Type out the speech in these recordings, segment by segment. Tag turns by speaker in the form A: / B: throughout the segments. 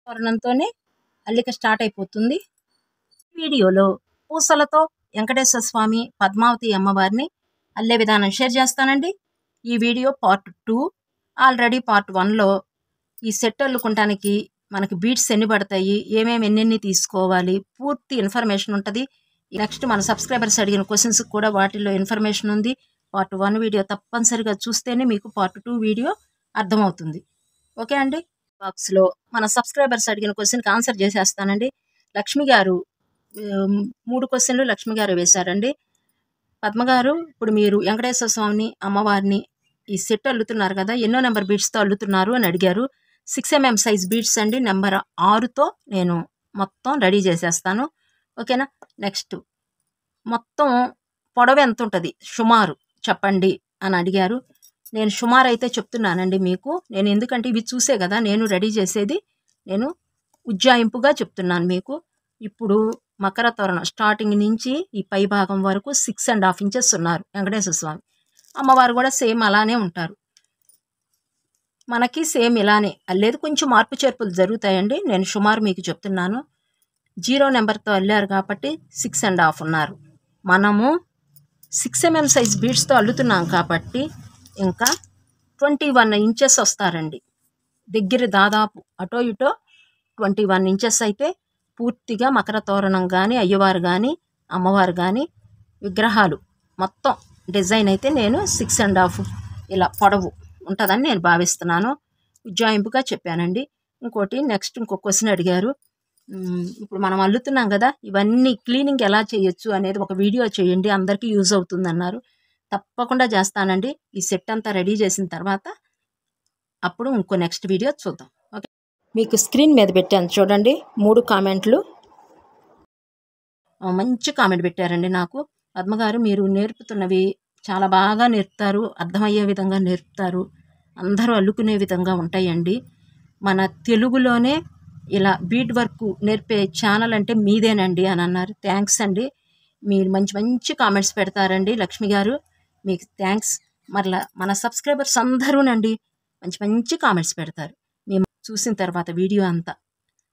A: తోరణంతోనే అల్లిక స్టార్ట్ అయిపోతుంది. వీడియోలో పూసలతో వెంకటేశ్వర స్వామి, పద్మావతి అమ్మవారిని అల్లే విధానం షేర్ చేస్తానండి. ఈ వీడియో పార్ట్ 2. ఆల్రెడీ పార్ట్ 1లో ఈ సెట్ అల్లుకుంటానికి మనకి బీట్స్ ఎన్ని పడతాయి, ఏమేమి ఎన్నెన్ని తీసుకోవాలి, పూర్తి ఇన్ఫర్మేషన్ ఉంటుంది. నెక్స్ట్ మన సబ్స్క్రైబర్స్ అడిగిన క్వశ్చన్స్కి కూడా వాటిల్లో ఇన్ఫర్మేషన్ ఉంది. పార్ట్ 1 వీడియో తప్పనిసరిగా చూస్తేనే మీకు పార్ట్ 2 వీడియో అర్థమవుతుంది. ఓకే అండి. బాక్స్లో మన సబ్స్క్రైబర్స్ అడిగిన క్వశ్చన్కి ఆన్సర్ చేసేస్తానండి. లక్ష్మి గారు 3 క్వశ్చన్లు లక్ష్మి గారు వేశారండి. పద్మగారు, ఇప్పుడు మీరు వెంకటేశ్వర స్వామిని, అమ్మవారిని ఈ సెట్ అల్లుతున్నారు కదా, ఎన్నో నెంబర్ బీట్స్తో అల్లుతున్నారు అని అడిగారు. 6mm సైజ్ బీట్స్ అండి. నెంబర్ 6తో నేను మొత్తం రెడీ చేసేస్తాను. ఓకేనా. నెక్స్ట్ మొత్తం పొడవు ఎంత ఉంటుంది సుమారు చెప్పండి అని అడిగారు. నేను సుమారు అయితే చెప్తున్నానండి మీకు. నేను ఎందుకంటే ఇవి చూసే కదా నేను రెడీ చేసేది. నేను ఉజ్జాయింపుగా చెప్తున్నాను మీకు. ఇప్పుడు మకర తోరణం స్టార్టింగ్ నుంచి ఈ పై భాగం వరకు 6.5 ఇంచెస్ ఉన్నారు వెంకటేశ్వర స్వామి. అమ్మవారు కూడా సేమ్ అలానే ఉంటారు. మనకి సేమ్ ఇలానే అల్లేదు, కొంచెం మార్పు చేర్పులు జరుగుతాయండి. నేను సుమారు మీకు చెప్తున్నాను. 0 నెంబర్తో అల్లారు కాబట్టి 6.5 ఉన్నారు. మనము 6mm సైజ్ బీడ్స్తో అల్లుతున్నాం కాబట్టి ఇంకా 21 ఇంచెస్ వస్తారండి. దగ్గర దాదాపు అటో ఇటో 21 ఇంచెస్ అయితే పూర్తిగా మకర తోరణం కానీ, అయ్యవారు కానీ, అమ్మవారు కానీ విగ్రహాలు మొత్తం డిజైన్ అయితే నేను 6.5 ఇలా పొడవు ఉంటుందని నేను భావిస్తున్నాను. ఉజ్జాయింపుగా చెప్పానండి. ఇంకోటి నెక్స్ట్ ఇంకో క్వశ్చన్ అడిగారు. ఇప్పుడు మనం అల్లుతున్నాం కదా, ఇవన్నీ క్లీనింగ్ ఎలా చేయొచ్చు అనేది ఒక వీడియో చేయండి, అందరికీ యూజ్ అవుతుంది అన్నారు. తప్పకుండా చేస్తానండి. ఈ సెట్ అంతా రెడీ చేసిన తర్వాత అప్పుడు ఇంకో నెక్స్ట్ వీడియో చూద్దాం. ఓకే. మీకు స్క్రీన్ మీద పెట్టాను చూడండి 3 కామెంట్లు. మంచి కామెంట్ పెట్టారండి నాకు. పద్మగారు, మీరు నేర్పుతున్నవి చాలా బాగా నేర్పుతారు, అర్థమయ్యే విధంగా నేర్పుతారు, అందరూ అల్లుకునే విధంగా ఉంటాయండి. మన తెలుగులోనే ఇలా బీడ్ వర్క్ నేర్పే ఛానల్ అంటే మీదేనండి అని అన్నారు. థ్యాంక్స్ అండి. మీరు మంచి మంచి కామెంట్స్ పెడతారండి లక్ష్మి గారు, మీకు థ్యాంక్స్. మరలా మన సబ్స్క్రైబర్స్ అందరూనండి మంచి మంచి కామెంట్స్ పెడతారు. మేము చూసిన తర్వాత వీడియో అంతా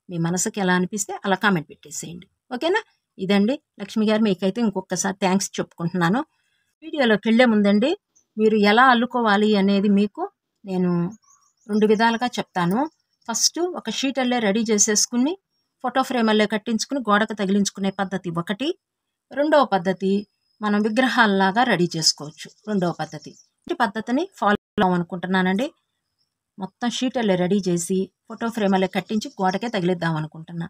A: మీ మనసుకి ఎలా అనిపిస్తే అలా కామెంట్ పెట్టేసేయండి. ఓకేనా. ఇదండి లక్ష్మి గారు, మీకైతే ఇంకొకసారి థ్యాంక్స్ చెప్పుకుంటున్నాను. వీడియోలోకి వెళ్ళే ముందండి మీరు ఎలా అల్లుకోవాలి అనేది మీకు నేను 2 విధాలుగా చెప్తాను. ఫస్ట్ ఒక షీట్ అల్లే రెడీ చేసేసుకుని ఫోటో ఫ్రేమ్ అల్లే కట్టించుకుని గోడకు తగిలించుకునే పద్ధతి ఒకటి. రెండవ పద్ధతి మనం విగ్రహాలలాగా రెడీ చేసుకోవచ్చు. రెండవ పద్ధతి ఈ పద్ధతిని ఫాలో అనుకుంటున్నానండి. మొత్తం షీట్ అల్లే రెడీ చేసి ఫోటో ఫ్రేమ్ అల్లే కట్టించి గోడకే తగిలిద్దాం అనుకుంటున్నా.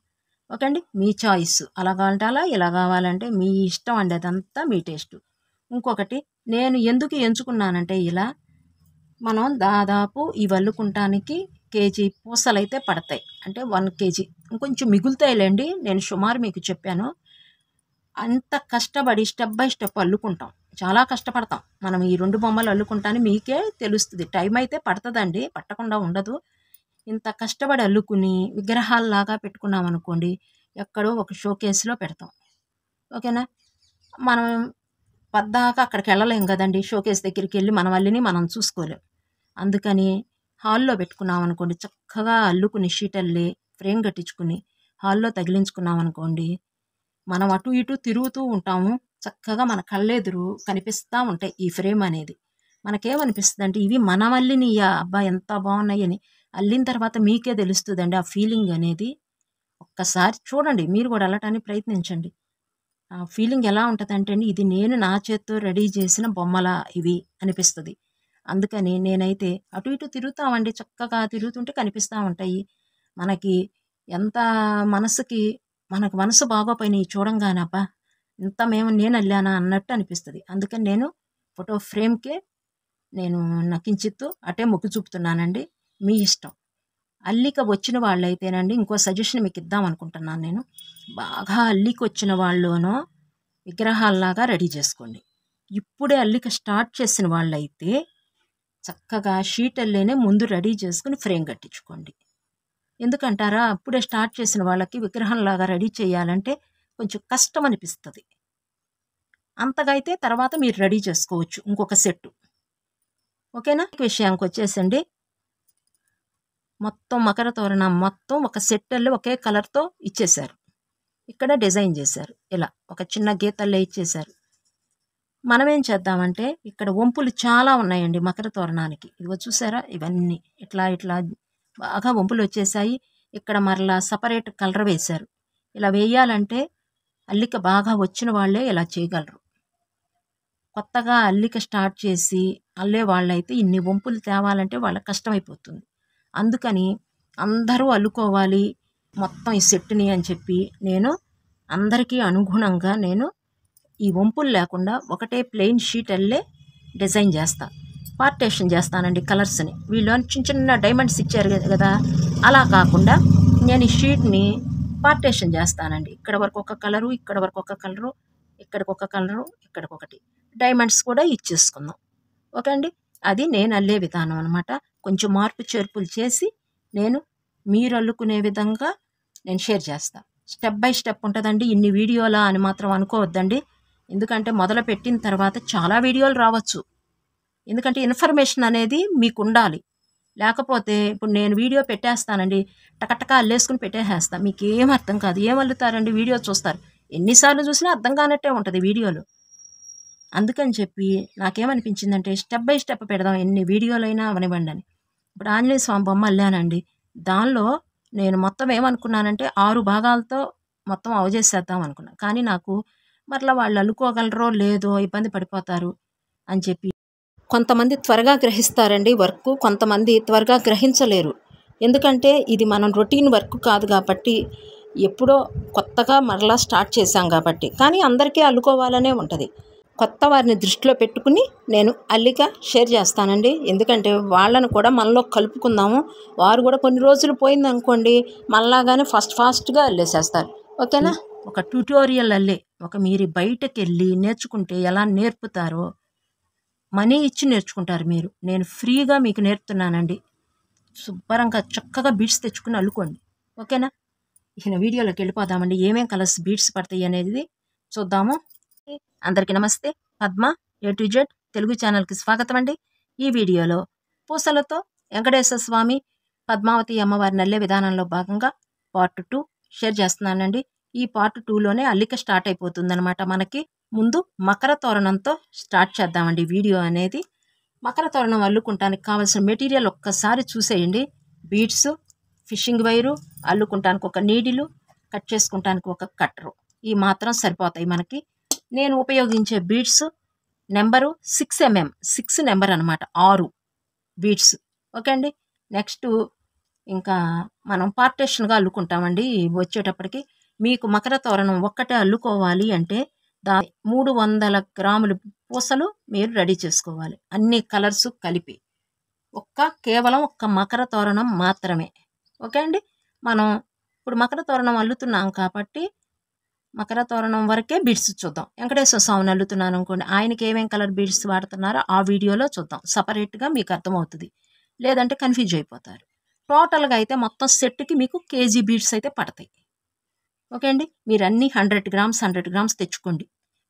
A: ఓకే అండి. మీ చాయిస్, అలా కావాలంటే అలా, ఇలా కావాలంటే మీ ఇష్టం అండి, అదంతా మీ టేస్ట్. ఇంకొకటి నేను ఎందుకు ఎంచుకున్నానంటే ఇలా మనం దాదాపు ఈ వల్లుకుంటానికి కేజీ పూసలు అయితే పడతాయి, అంటే 1 కేజీ ఇంకొంచెం మిగులుతాయిలేండి. నేను సుమారు మీకు చెప్పాను. అంత కష్టపడి స్టెప్ బై స్టెప్ అల్లుకుంటాం, చాలా కష్టపడతాం మనం ఈ 2 బొమ్మలు అల్లుకుంటానికి. మీకే తెలుస్తుంది, టైం అయితే పడుతుందండి, పట్టకుండా ఉండదు. ఇంత కష్టపడి అల్లుకుని విగ్రహాలలాగా పెట్టుకున్నాం అనుకోండి, ఎక్కడో ఒక షోకేస్లో పెడతాం. ఓకేనా. మనం పద్దాకా అక్కడికి వెళ్ళలేం కదండి, షోకేస్ దగ్గరికి వెళ్ళి మన వల్లిని మనం చూసుకోలేం. అందుకని హాల్లో పెట్టుకున్నాం అనుకోండి, చక్కగా అల్లుకుని షీటల్లే ఫ్రేమ్ కట్టించుకుని హాల్లో తగిలించుకున్నాం అనుకోండి, మనం అటు ఇటు తిరుగుతూ ఉంటాము, చక్కగా మన కళ్ళెదురు కనిపిస్తూ ఉంటాయి ఈ ఫ్రేమ్ అనేది. మనకేమనిపిస్తుంది అంటే ఇవి మన వల్లినియా, అబ్బా ఎంత బాగున్నాయని. అల్లిన తర్వాత మీకే తెలుస్తుందండి ఆ ఫీలింగ్ అనేది. ఒక్కసారి చూడండి, మీరు కూడా అల్లటానికి ప్రయత్నించండి. ఆ ఫీలింగ్ ఎలా ఉంటుందంటే అండి, ఇది నేను నా చేత్తో రెడీ చేసిన బొమ్మల ఇవి అనిపిస్తుంది. అందుకని నేనైతే అటు ఇటు తిరుగుతామండి, చక్కగా తిరుగుతుంటే కనిపిస్తూ ఉంటాయి. మనకి ఎంత మనసుకి, మనకు మనసు బాగోపోయినాయి చూడంగానే, అబ్బా ఇంత నేను అల్లానా అన్నట్టు అనిపిస్తుంది. అందుకని నేను ఫోటో ఫ్రేమ్కే నేను నకించిత్తు అటే మొగ్గు చూపుతున్నానండి. మీ ఇష్టం. అల్లిక వచ్చిన వాళ్ళైతేనండి ఇంకో సజెషన్ మీకు ఇద్దాం అనుకుంటున్నాను నేను. బాగా అల్లిక వచ్చిన వాళ్ళనో విగ్రహాల్లాగా రెడీ చేసుకోండి. ఇప్పుడే అల్లిక స్టార్ట్ చేసిన వాళ్ళైతే చక్కగా షీట్ అల్లేనే ముందు రెడీ చేసుకుని ఫ్రేమ్ కట్టించుకోండి. ఎందుకంటారా, అప్పుడే స్టార్ట్ చేసిన వాళ్ళకి విగ్రహంలాగా రెడీ చేయాలంటే కొంచెం కష్టం అనిపిస్తుంది. అంతగా అయితే తర్వాత మీరు రెడీ చేసుకోవచ్చు ఇంకొక సెట్టు. ఓకేనా. విషయానికి వచ్చేసండి, మొత్తం మకర తోరణం మొత్తం ఒక సెట్టల్లో ఒకే కలర్తో ఇచ్చేశారు. ఇక్కడ డిజైన్ చేశారు, ఇలా ఒక చిన్న గీతల్లో ఇచ్చేశారు. మనం ఏం చేద్దామంటే ఇక్కడ వంపులు చాలా ఉన్నాయండి మకర తోరణానికి. ఇదిగో చూసారా, ఇవన్నీ ఇట్లా ఇట్లా బాగా వంపులు వచ్చేసాయి. ఇక్కడ మరలా సపరేట్ కలర్ వేశారు. ఇలా వేయాలంటే అల్లిక బాగా వచ్చిన వాళ్ళే ఇలా చేయగలరు. కొత్తగా అల్లిక స్టార్ట్ చేసి అల్లే వాళ్ళైతే ఇన్ని వంపులు తేవాలంటే వాళ్ళకి కష్టమైపోతుంది. అందుకని అందరూ అల్లుకోవాలి మొత్తం ఈ సెట్ని అని చెప్పి నేను అందరికీ అనుగుణంగా నేను ఈ వంపులు లేకుండా ఒకటే ప్లెయిన్ షీట్ అల్లే డిజైన్ చేస్తాను. పార్టేషన్ చేస్తానండి కలర్స్ని. వీళ్ళు చిన్న చిన్న డైమండ్స్ ఇచ్చారు కదా, అలా కాకుండా నేను ఈ షీట్ని పార్టేషన్ చేస్తానండి. ఇక్కడ వరకు ఒక కలరు, ఇక్కడ వరకు ఒక కలరు, ఇక్కడికి ఒక కలరు, ఇక్కడికి ఒకటి డైమండ్స్ కూడా ఇచ్చేసుకుందాం. ఓకే అండి, అది నేను అల్లే విధానం అనమాట. కొంచెం మార్పు చేర్పులు చేసి నేను మీరు అల్లుకునే విధంగా నేను షేర్ చేస్తాను. స్టెప్ బై స్టెప్ ఉంటుందండి. ఇన్ని వీడియోలా అని మాత్రం అనుకోవద్దండి. ఎందుకంటే మొదలు పెట్టిన తర్వాత చాలా వీడియోలు రావచ్చు. ఎందుకంటే ఇన్ఫర్మేషన్ అనేది మీకు ఉండాలి. లేకపోతే ఇప్పుడు నేను వీడియో పెట్టేస్తానండి, టకటక అల్లేసుకుని పెట్టేసేస్తాను, మీకు ఏం అర్థం కాదు. ఏం అల్లుతారండి, వీడియో చూస్తారు, ఎన్నిసార్లు చూసినా అర్థం కానట్టే ఉంటుంది వీడియోలు. అందుకని చెప్పి నాకేమనిపించిందంటే స్టెప్ బై స్టెప్ పెడదాం, ఎన్ని వీడియోలైనా అవనివ్వండి అని. ఇప్పుడు ఆంజనేయ స్వామి బొమ్మ అల్లానండి. దానిలో నేను మొత్తం ఏమనుకున్నానంటే 6 భాగాలతో మొత్తం అవజేసేద్దాం అనుకున్నాను. కానీ నాకు మరలా వాళ్ళు అల్లుకోగలరో లేదో ఇబ్బంది పడిపోతారు అని చెప్పి, కొంతమంది త్వరగా గ్రహిస్తారండి వర్క్, కొంతమంది త్వరగా గ్రహించలేరు. ఎందుకంటే ఇది మనం రొటీన్ వర్క్ కాదు కాబట్టి, ఎప్పుడో కొత్తగా మరలా స్టార్ట్ చేశాం కాబట్టి. కానీ అందరికీ అల్లుకోవాలనే ఉంటుంది. కొత్త వారిని దృష్టిలో పెట్టుకుని నేను అల్లిక షేర్ చేస్తానండి. ఎందుకంటే వాళ్ళను కూడా మనలో కలుపుకుందాము. వారు కూడా కొన్ని రోజులు పోయిందనుకోండి మళ్ళాగానే ఫాస్ట్గా అల్లేసేస్తారు. ఓకేనా, ఒక ట్యూటోరియల్ అల్లే ఒక మీరు బయటకు వెళ్ళి నేర్చుకుంటే ఎలా నేర్పుతారో మనీ ఇచ్చి నేర్చుకుంటారు మీరు. నేను ఫ్రీగా మీకు నేర్పుతున్నానండి. శుభ్రంగా చక్కగా బీడ్స్ తెచ్చుకుని అల్లుకోండి. ఓకేనా, ఇక వీడియోలోకి వెళ్ళిపోదామండి. ఏమేం కలర్స్ బీడ్స్ పడతాయి అనేది చూద్దాము. అందరికీ నమస్తే. Padma A to Z Telugu ఛానల్కి స్వాగతం అండి. ఈ వీడియోలో పూసలతో వెంకటేశ్వర స్వామి పద్మావతి అమ్మవారి నల్లే విధానంలో భాగంగా పార్ట్ 2 షేర్ చేస్తున్నానండి. ఈ పార్ట్ 2లోనే అల్లిక స్టార్ట్ అయిపోతుందన్నమాట. మనకి ముందు మకర తోరణంతో స్టార్ట్ చేద్దామండి వీడియో అనేది. మకర తోరణం అల్లుకుంటానికి కావాల్సిన మెటీరియల్ ఒక్కసారి చూసేయండి. బీడ్స్, ఫిషింగ్ వైరు, అల్లుకుంటానికి ఒక నీడిలు, కట్ చేసుకుంటానికి ఒక కట్టరు, ఈ మాత్రం సరిపోతాయి మనకి. నేను ఉపయోగించే బీడ్స్ నెంబరు 6 mm, 6 నెంబర్ అనమాట, 6 బీడ్స్. ఓకే అండి, నెక్స్ట్ ఇంకా మనం పార్టేషన్గా అల్లుకుంటామండి. వచ్చేటప్పటికి మీకు మకర తోరణం ఒక్కటే అల్లుకోవాలి అంటే 300 గ్రాములు పూసలు మీరు రెడీ చేసుకోవాలి, అన్ని కలర్స్ కలిపి. కేవలం ఒక్క మకర తోరణం మాత్రమే. ఓకే అండి, మనం ఇప్పుడు మకర తోరణం అల్లుతున్నాం కాబట్టి మకర తోరణం వరకే బీడ్స్ చూద్దాం. వెంకటేశ్వర స్వామిని అల్లుతున్నాను అనుకోండి, ఆయనకి ఏమేం కలర్ బీడ్స్ వాడుతున్నారో ఆ వీడియోలో చూద్దాం. సపరేట్గా మీకు అర్థమవుతుంది, లేదంటే కన్ఫ్యూజ్ అయిపోతారు. టోటల్గా అయితే మొత్తం సెట్కి మీకు కేజీ బీడ్స్ అయితే పడతాయి. ఓకే అండి, మీరు అన్నీ 100 గ్రామ్స్ తెచ్చుకోండి.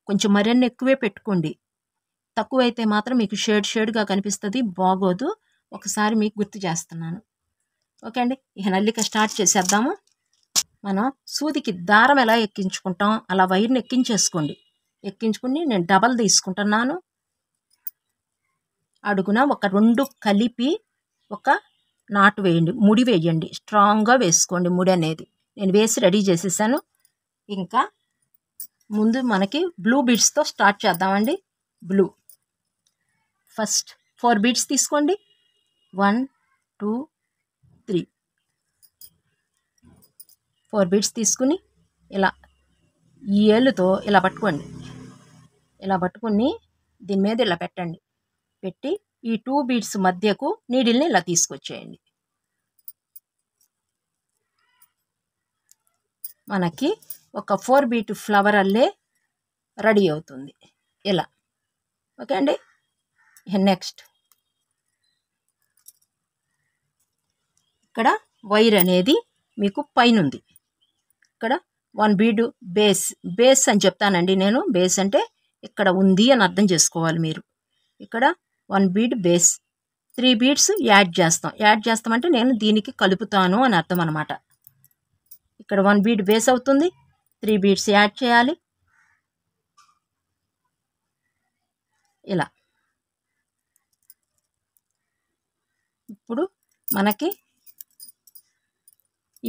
A: కొంచెం మరిన్ని ఎక్కువే పెట్టుకోండి. తక్కువైతే మాత్రం మీకు షేడ్గా కనిపిస్తుంది, బాగోదు. ఒకసారి మీకు గుర్తు చేస్తున్నాను. ఓకే అండి, ఇక నల్లిక స్టార్ట్ చేసేద్దాము. మనం సూదికి దారం ఎలా ఎక్కించుకుంటాం అలా వైర్ని ఎక్కించేసుకోండి. ఎక్కించుకుని నేను డబల్ తీసుకుంటున్నాను. అడుగున ఒక 2 కలిపి ఒక నాటు వేయండి, ముడి వేయండి. స్ట్రాంగ్గా వేసుకోండి ముడి అనేది. నేను వేసి రెడీ చేసేసాను. ఇంకా ముందు మనకి బ్లూ బీడ్స్తో స్టార్ట్ చేద్దామండి. బ్లూ ఫస్ట్ 4 బీడ్స్ తీసుకోండి. 1 2 3 4 బీడ్స్ తీసుకుని ఇలా ఈ ఏళ్ళుతో ఇలా పట్టుకోండి. ఇలా పట్టుకుని దీని మీద ఇలా పెట్టండి. పెట్టి ఈ 2 బీడ్స్ మధ్యకు నీడిల్ని ఇలా తీసుకొచ్చేయండి. మనకి ఒక 4 బీట్ ఫ్లవర్ అల్లే రెడీ అవుతుంది ఇలా. ఓకే అండి, నెక్స్ట్ ఇక్కడ వైర్ అనేది మీకు పైన ఉంది. ఇక్కడ 1 బీడు బేస్ అని చెప్తానండి నేను. బేస్ అంటే ఇక్కడ ఉంది అని అర్థం చేసుకోవాలి మీరు. ఇక్కడ 1 బీడ్ బేస్, 3 బీడ్స్ యాడ్ చేస్తాం. యాడ్ చేస్తామంటే నేను దీనికి కలుపుతాను అని అర్థం అనమాట. ఇక్కడ 1 బీడ్ బేస్ అవుతుంది, 3 బీడ్స్ యాడ్ చేయాలి. ఇలా ఇప్పుడు మనకి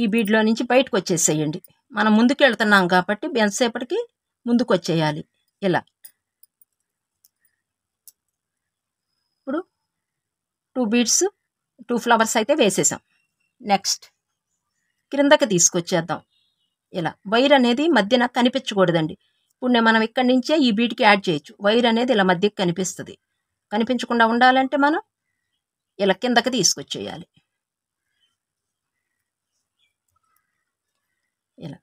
A: ఈ బీడ్లో నుంచి బయటకు వచ్చేసేయండి. మనం ముందుకు వెళ్తున్నాం కాబట్టి ఎంతసేపటికి ముందుకు వచ్చేయాలి. ఇలా ఇప్పుడు 2 బీడ్స్ 2 ఫ్లవర్స్ అయితే వేసేసాం. నెక్స్ట్ క్రిందకి తీసుకొచ్చేద్దాం. ఇలా వైర్ అనేది మధ్యన కనిపించకూడదండి. ఇప్పుడు మనం ఇక్కడి నుంచే ఈ బీడ్కి యాడ్ చేయొచ్చు. వైర్ అనేది ఇలా మధ్యకి కనిపిస్తుంది. కనిపించకుండా ఉండాలంటే మనం ఇలా కిందకి తీసుకొచ్చేయాలి. ఇలా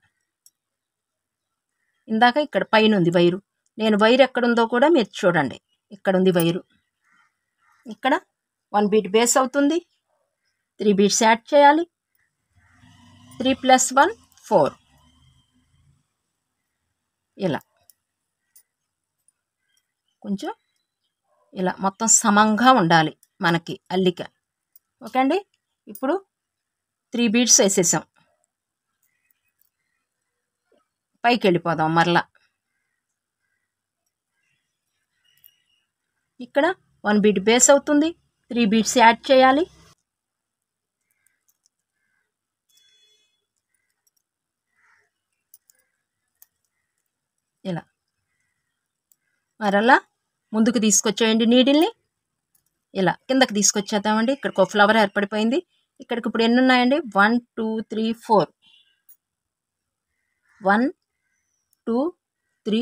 A: ఇందాక ఇక్కడ పైన ఉంది వైరు. నేను వైర్ ఎక్కడుందో కూడా మీరు చూడండి. ఇక్కడ ఉంది వైరు. ఇక్కడ 1 బీడ్ బేస్ అవుతుంది, 3 బీడ్స్ యాడ్ చేయాలి. 3 + 1 4. ఇలా కొంచెం ఇలా మొత్తం సమంగా ఉండాలి మనకి అల్లిక. ఓకే అండి. ఇప్పుడు 3 బీడ్స్ వేసేసాం. పైకి వెళ్ళిపోదాం మరలా. ఇక్కడ 1 బీడ్ బేస్ అవుతుంది, 3 బీడ్స్ యాడ్ చేయాలి. ఇలా మరలా ముందుకు తీసుకొచ్చేయండి నీడిల్ని. ఇలా కిందకి తీసుకొచ్చేద్దామండి. ఇక్కడికి ఒక ఫ్లవర్ ఏర్పడిపోయింది. ఇక్కడికి ఇప్పుడు ఎన్ని ఉన్నాయండి? 1 2 3 4. 1 2 3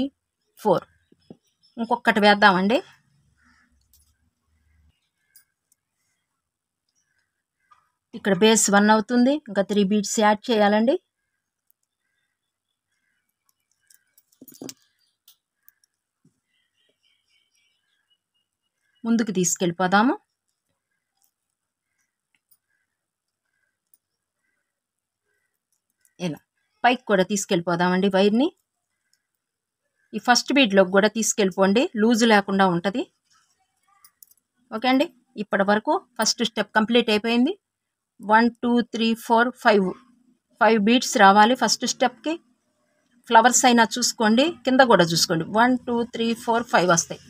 A: 4. ఇంకొకటి వేద్దామండి. ఇక్కడ బేస్ 1 అవుతుంది. ఇంకా 3 బీడ్స్ యాడ్ చేయాలండి. ముందుకు తీసుకెళ్ళిపోదాము. ఇలా పైకి కూడా తీసుకెళ్ళిపోదామండి వైర్ని. ఈ ఫస్ట్ బీడ్లోకి కూడా తీసుకెళ్ళిపోండి, లూజు లేకుండా ఉంటుంది. ఓకే అండి. ఇప్పటి వరకు ఫస్ట్ స్టెప్ కంప్లీట్ అయిపోయింది. 1 2 3 4 5 బీడ్స్ రావాలి ఫస్ట్ స్టెప్కి. ఫ్లవర్స్ అయినా చూసుకోండి, కింద కూడా చూసుకోండి. 1 2 3 4 5 వస్తాయి.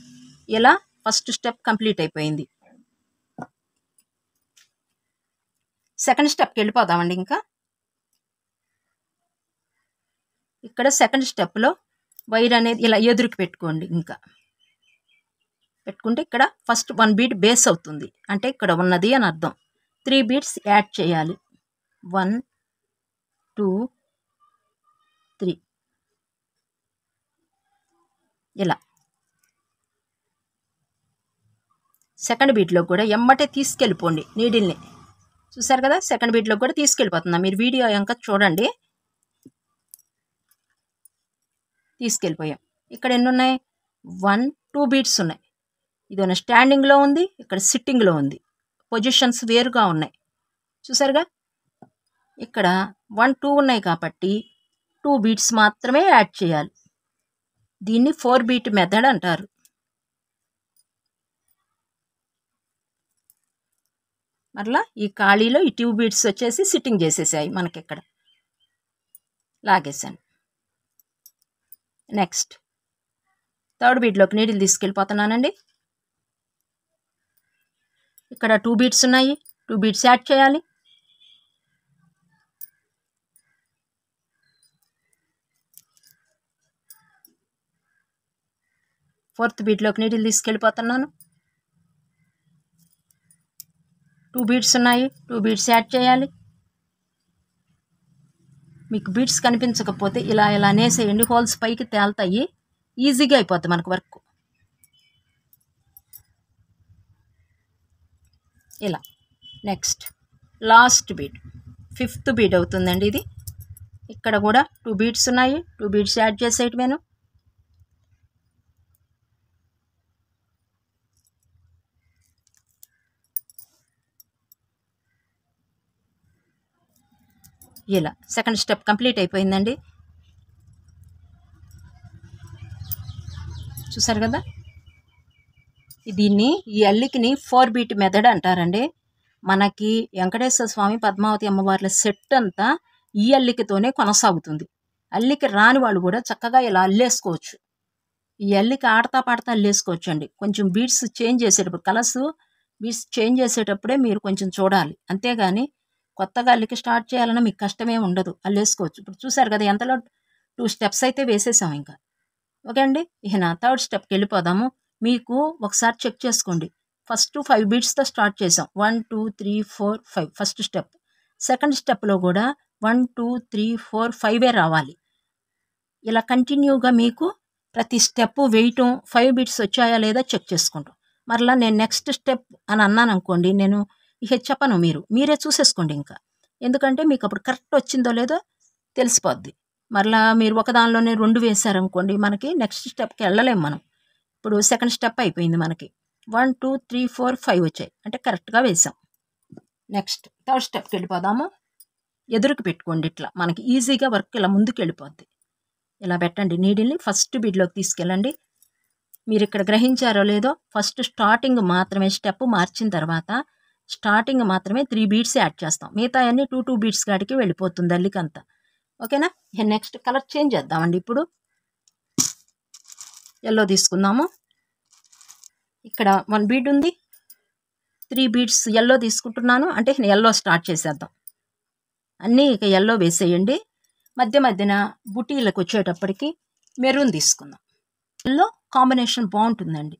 A: ఇలా ఫస్ట్ స్టెప్ కంప్లీట్ అయిపోయింది. సెకండ్ స్టెప్కి వెళ్ళిపోదామండి. ఇంకా ఇక్కడ సెకండ్ స్టెప్లో వైర్ అనేది ఇలా ఎదురుకి పెట్టుకోండి. ఇంకా పెట్టుకుంటే ఇక్కడ ఫస్ట్ 1 బీడ్ బేస్ అవుతుంది, అంటే ఇక్కడ ఉన్నది అని అర్థం. 3 బీడ్స్ యాడ్ చేయాలి. 1 2 3. ఇలా సెకండ్ బీట్లో కూడా ఎమ్మటే తీసుకెళ్ళిపోండి నీడిల్ని. చూసారు కదా, సెకండ్ బీట్లో కూడా తీసుకెళ్ళిపోతున్నా. మీరు వీడియో ఇంకా చూడండి. తీసుకెళ్ళిపోయాం. ఇక్కడ ఎన్ని ఉన్నాయి? 1 2 బీడ్స్ ఉన్నాయి. ఇది స్టాండింగ్లో ఉంది, ఇక్కడ సిట్టింగ్లో ఉంది. పొజిషన్స్ వేరుగా ఉన్నాయి. చూసారుగా, ఇక్కడ 1 2 ఉన్నాయి కాబట్టి 2 బీడ్స్ మాత్రమే యాడ్ చేయాలి. దీన్ని 4 బీట్ మెథడ్ అంటారు. మరలా ఈ ఖాళీలో ఈ 2 బీడ్స్ వచ్చేసి సిట్టింగ్ చేసేసాయి మనకి. ఇక్కడ లాగేసాను. నెక్స్ట్ థర్డ్ బీడ్లోకి నీడిల్ తీసుకెళ్ళిపోతున్నానండి. ఇక్కడ 2 బీడ్స్ ఉన్నాయి, 2 బీడ్స్ యాడ్ చేయాలి. ఫోర్త్ బీడ్లోకి నీడిల్ తీసుకెళ్ళిపోతున్నాను. 2 బీడ్స్ ఉన్నాయి, 2 బీడ్స్ యాడ్ చేయాలి. మీకు బీడ్స్ కనిపించకపోతే ఇలా ఇలా నేసేయండి, హోల్స్ పైకి తేలుతాయి, ఈజీగా అయిపోతుంది మనకు వర్క్. ఇలా next last bead, 5th bead అవుతుందండి ఇది. ఇక్కడ కూడా 2 బీడ్స్ ఉన్నాయి, 2 బీడ్స్ యాడ్ చేసేయటమేను. ఇలా సెకండ్ స్టెప్ కంప్లీట్ అయిపోయిందండి. చూసారు కదా, దీన్ని ఈ అల్లికని 4 బీట్ మెథడ్ అంటారండి. మనకి వెంకటేశ్వర స్వామి పద్మావతి అమ్మవార్ల సెట్ అంతా ఈ అల్లికతోనే కొనసాగుతుంది. అల్లిక రాని వాళ్ళు కూడా చక్కగా ఇలా అల్లేసుకోవచ్చు. ఈ అల్లిక ఆడతా పాడతా అల్లేసుకోవచ్చు అండి. కొంచెం బీట్స్ చేంజ్ చేసేటప్పుడు కలర్స్ బీట్స్ చేంజ్ చేసేటప్పుడే మీరు కొంచెం చూడాలి. అంతేగాని కొత్తగా అల్లిక స్టార్ట్ చేయాలన్నా మీకు కష్టమే ఉండదు, అల్లేసుకోవచ్చు. ఇప్పుడు చూసారు కదా ఎంతలో 2 స్టెప్స్ అయితే వేసేసాం ఇంకా. ఓకే అండి. ఇక నా 3rd స్టెప్కి వెళ్ళిపోదాము. మీకు ఒకసారి చెక్ చేసుకోండి. ఫస్ట్ 5 బీట్స్తో స్టార్ట్ చేసాం. 1 2 3 4 5 ఫస్ట్ స్టెప్. సెకండ్ స్టెప్లో కూడా 1 2 3 4 5 రావాలి. ఇలా కంటిన్యూగా మీకు ప్రతి స్టెప్ వేయటం 5 బీట్స్ వచ్చాయా లేదా చెక్ చేసుకుంటాం. మరలా నేను నెక్స్ట్ స్టెప్ అని అన్నాను అనుకోండి, నేను ఇక చెప్పను, మీరే చూసేసుకోండి ఇంకా. ఎందుకంటే మీకు అప్పుడు కరెక్ట్ వచ్చిందో లేదో తెలిసిపోద్ది. మరలా మీరు ఒక దానిలోనే 2 వేశారనుకోండి, మనకి నెక్స్ట్ స్టెప్కి వెళ్ళలేం మనం. ఇప్పుడు సెకండ్ స్టెప్ అయిపోయింది మనకి. 1 2 3 4 5 వచ్చాయి అంటే కరెక్ట్గా వేసాం. నెక్స్ట్ 3rd స్టెప్కి వెళ్ళిపోదాము. ఎదురుకు పెట్టుకోండి, ఇట్లా మనకి ఈజీగా వర్క్ ఇలా ముందుకు వెళ్ళిపోద్ది. ఇలా పెట్టండి, నీడిల్ని ఫస్ట్ బీడ్లోకి తీసుకెళ్ళండి. మీరు ఇక్కడ గ్రహించారో లేదో, ఫస్ట్ స్టార్టింగ్ మాత్రమే స్టెప్ మార్చిన తర్వాత స్టార్టింగ్ మాత్రమే 3 బీట్స్ యాడ్ చేస్తాం. మిగతా అన్ని 2 2 బీట్స్ కాడికి వెళ్ళిపోతుంది అల్లికంతా. ఓకేనా. నెక్స్ట్ కలర్ చేంజ్ చేద్దామండి. ఇప్పుడు ఎల్లో తీసుకుందాము. ఇక్కడ 1 బీడ్ ఉంది, 3 బీడ్స్ ఎల్లో తీసుకుంటున్నాను అంటే ఎల్లో స్టార్ట్ చేసేద్దాం. అన్నీ ఇక ఎల్లో వేసేయండి. మధ్య మధ్యన బుటీలకు వచ్చేటప్పటికి మెరూన్ తీసుకుందాం. ఎల్లో కాంబినేషన్ బాగుంటుందండి.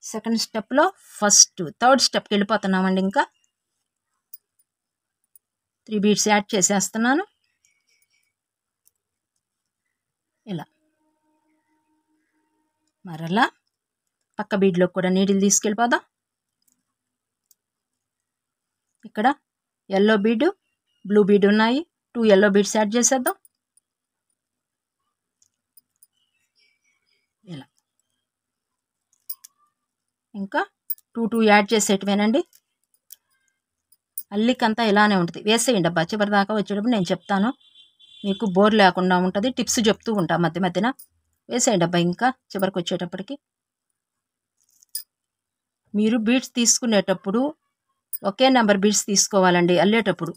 A: సెకండ్ స్టెప్లో ఫస్ట్ 3rd స్టెప్కి వెళ్ళిపోతున్నామండి. ఇంకా 3 బీడ్స్ యాడ్ చేసేస్తున్నాను. ఇలా మరలా పక్క బీడ్లో కూడా నీడిల్ తీసుకెళ్ళిపోదాం. ఇక్కడ ఎల్లో బీడు బ్లూ బీడ్ ఉన్నాయి, 2 ఎల్లో బీడ్స్ యాడ్ చేసేద్దాం. ఇలా ఇంకా 2 2 యాడ్ చేసేటివేనండి. అల్లికంతా ఇలానే ఉంటుంది. వేసేయండి అబ్బా, చివరి దాకా వచ్చేటప్పుడు నేను చెప్తాను, మీకు బోర్ లేకుండా ఉంటుంది. టిప్స్ చెప్తూ ఉంటా మధ్య మధ్యన. వేసేయండి అబ్బా ఇంకా చివరికి వచ్చేటప్పటికి. మీరు బీడ్స్ తీసుకునేటప్పుడు ఒకే నెంబర్ బీడ్స్ తీసుకోవాలండి అల్లేటప్పుడు.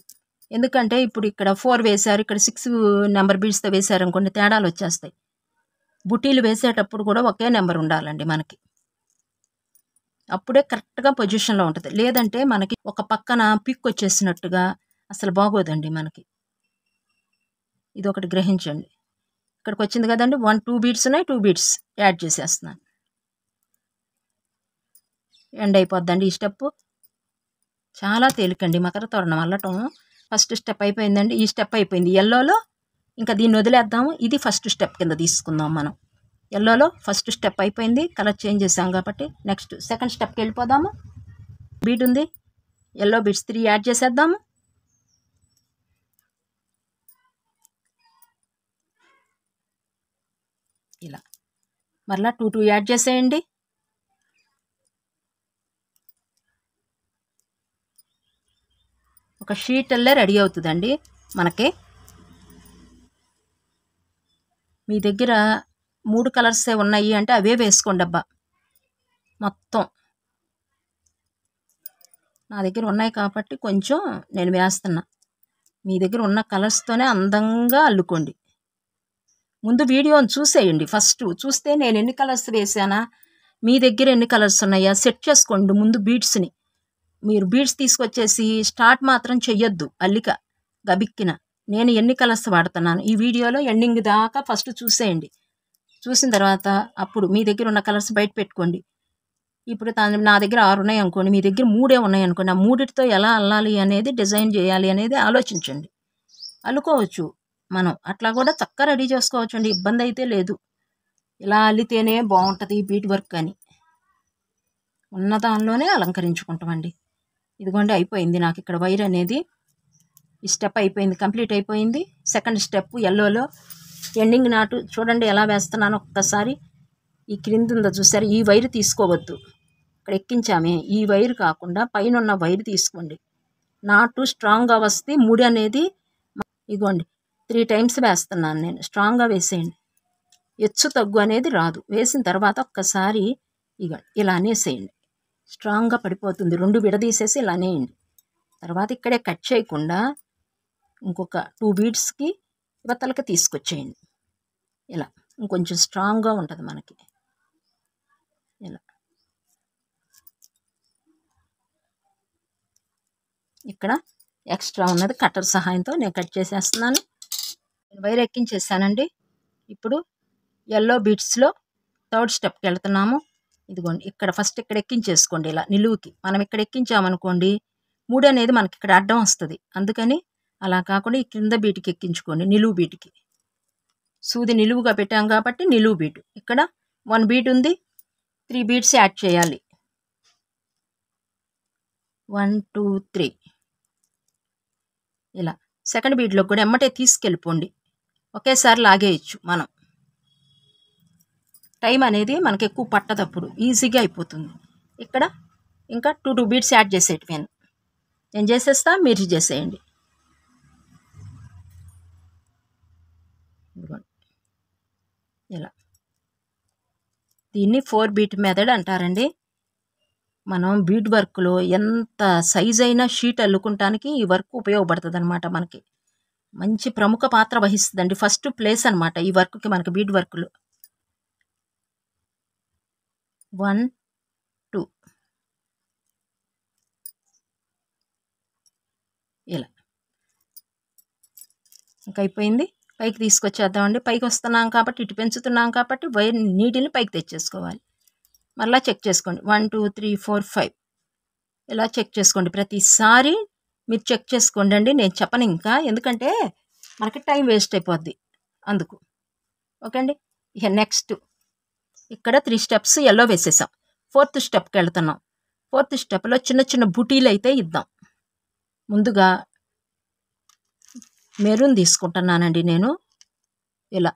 A: ఎందుకంటే ఇప్పుడు ఇక్కడ 4 వేశారు, ఇక్కడ 6 నెంబర్ బీడ్స్తో వేశారు అనుకోండి, తేడాలు వచ్చేస్తాయి. బుటీలు వేసేటప్పుడు కూడా ఒకే నెంబర్ ఉండాలండి మనకి, అప్పుడే కరెక్ట్గా పొజిషన్లో ఉంటుంది. లేదంటే మనకి ఒక పక్కన పిక్ వచ్చేసినట్టుగా అసలు బాగోదండి మనకి. ఇది ఒకటి గ్రహించండి. ఇక్కడికి వచ్చింది కదండి, 1 2 బీడ్స్ ఉన్నాయి, 2 బీడ్స్ యాడ్ చేసేస్తున్నాను. ఎండ్ అయిపోద్దండి ఈ స్టెప్. చాలా తేలికండి మకర తోరణం అల్లటం. ఫస్ట్ స్టెప్ అయిపోయిందండి, ఈ స్టెప్ అయిపోయింది ఎల్లోలో. ఇంకా దీన్ని వదిలేద్దాము, ఇది ఫస్ట్ స్టెప్ కింద తీసుకుందాం మనం. ఎల్లోలో ఫస్ట్ స్టెప్ అయిపోయింది, కలర్ చేంజ్ చేసాం కాబట్టి నెక్స్ట్ సెకండ్ స్టెప్కి వెళ్ళిపోదాము. బీడ్ ఉంది, ఎల్లో బీడ్స్ 3 యాడ్ చేసేద్దాము. ఇలా మరలా 2 2 యాడ్ చేసేయండి. ఒక షీట్ అల్లే రెడీ అవుతుందండి మనకి. మీ దగ్గర 3 కలర్సే ఉన్నాయి అంటే అవే వేసుకోండి అబ్బా. మొత్తం నా దగ్గర ఉన్నాయి కాబట్టి కొంచెం నేను వేస్తున్నా. మీ దగ్గర ఉన్న కలర్స్తోనే అందంగా అల్లుకోండి. ముందు వీడియోని చూసేయండి, ఫస్ట్ చూస్తే నేను ఎన్ని కలర్స్ వేసానా, మీ దగ్గర ఎన్ని కలర్స్ ఉన్నాయా సెట్ చేసుకోండి ముందు బీడ్స్ని. మీరు బీడ్స్ తీసుకొచ్చేసి స్టార్ట్ మాత్రం చెయ్యొద్దు అల్లిక గబిక్కిన. నేను ఎన్ని కలర్స్ వాడుతున్నాను ఈ వీడియోలో ఎండింగ్ దాకా ఫస్ట్ చూసేయండి. చూసిన తర్వాత అప్పుడు మీ దగ్గర ఉన్న కలర్స్ బయట పెట్టుకోండి. ఇప్పుడు నా దగ్గర 6 ఉన్నాయి అనుకోండి, మీ దగ్గర 3 ఉన్నాయి అనుకోండి, ఆ 3టితో ఎలా అల్లాలి అనేది, డిజైన్ చేయాలి అనేది ఆలోచించండి. అల్లుకోవచ్చు మనం, అట్లా కూడా చక్కగా రెడీ చేసుకోవచ్చు అండి, ఇబ్బంది అయితే లేదు. ఇలా అల్లితేనే బాగుంటుంది బీట్ వర్క్ అని ఉన్న దానిలోనే అలంకరించుకుంటామండి. ఇదిగోండి అయిపోయింది నాకు ఇక్కడ వైర్ అనేది. ఈ స్టెప్ అయిపోయింది, కంప్లీట్ అయిపోయింది. సెకండ్ స్టెప్ ఎల్లోలో ఎండింగ్ నాటు చూడండి ఎలా వేస్తున్నాను ఒక్కసారి. ఈ క్రింద ఉందో చూసారు, ఈ వైర్ తీసుకోవద్దు, ఇక్కడ ఎక్కించామే ఈ వైర్ కాకుండా పైన ఉన్న వైర్ తీసుకోండి. నాటు స్ట్రాంగ్గా వస్తే ముడి అనేది ఇదిగోండి 3 టైమ్స్ వేస్తున్నాను నేను. స్ట్రాంగ్గా వేసేయండి, హెచ్చు తగ్గు అనేది రాదు. వేసిన తర్వాత ఒక్కసారి ఇక ఇలా అనేసేయండి. స్ట్రాంగ్గా పడిపోతుంది. 2 విడదీసేసి ఇలా అనేయండి. తర్వాత ఇక్కడే కట్ చేయకుండా ఇంకొక 2 బీడ్స్కి ఇవతలకి తీసుకొచ్చేయండి. ఇలా ఇంకొంచెం స్ట్రాంగ్గా ఉంటుంది మనకి. ఇలా ఇక్కడ ఎక్స్ట్రా ఉన్నది కట్టర్ సహాయంతో నేను కట్ చేసేస్తున్నాను. వైర్ ఎక్కించేసానండి. ఇప్పుడు ఎల్లో బీడ్స్లో 3rd స్టెప్కి వెళ్తున్నాము. ఇదిగోండి ఇక్కడ ఫస్ట్ ఇక్కడ ఎక్కించేసుకోండి. ఇలా నిలువుకి మనం ఇక్కడ ఎక్కించామనుకోండి 3 అనేది మనకి ఇక్కడ అడ్డం వస్తుంది. అందుకని అలా కాకుండా ఈ కింద బీటుకి ఎక్కించుకోండి. నిలువు బీటుకి సూది నిలువుగా పెట్టాం కాబట్టి నిలువు బీటు. ఇక్కడ 1 బీట్ ఉంది. 3 బీట్స్ యాడ్ చేయాలి. 1 2 3 ఇలా సెకండ్ బీట్లో కూడా ఎమ్మటే తీసుకెళ్ళిపోండి. ఒకేసారి లాగేయచ్చు. మనం టైం అనేది మనకి ఎక్కువ పట్టదప్పుడు ఈజీగా అయిపోతుంది. ఇక్కడ ఇంకా 2 బీట్స్ యాడ్ చేసేటివేను. నేను చేసేస్తా, మీరు చేసేయండి. ఇలా దీన్ని 4 బీట్ మెథడ్ అంటారండి. మనం బీడ్ వర్క్లో ఎంత సైజ్ అయినా షీట్ అల్లుకుంటానికి ఈ వర్క్ ఉపయోగపడుతుంది అనమాట. మనకి మంచి ప్రముఖ పాత్ర వహిస్తుందండి. ఫస్ట్ ప్లేస్ అనమాట ఈ వర్క్కి మనకి బీడ్ వర్క్లో. 1 2 ఇలా ఇంకా అయిపోయింది. పైకి తీసుకొచ్చేద్దామండి. పైకి వస్తున్నాం కాబట్టి ఇటు పెంచుతున్నాం కాబట్టి వైర్ నీటిని పైకి తెచ్చేసుకోవాలి. మళ్ళీ చెక్ చేసుకోండి. 1 2 3 4 5 ఇలా చెక్ చేసుకోండి. ప్రతిసారి మీరు చెక్ చేసుకోండి అండి. నేను చెప్పను ఇంకా, ఎందుకంటే మనకి టైం వేస్ట్ అయిపోద్ది అందుకు. ఓకే అండి. ఇక నెక్స్ట్ ఇక్కడ 3 స్టెప్స్ ఎల్లో వేసేసాం. 4th స్టెప్కి వెళ్తున్నాం. 4th స్టెప్లో చిన్న చిన్న బుటీలు అయితే ఇద్దాం. ముందుగా మెరూన్ తీసుకుంటున్నానండి నేను. ఇలా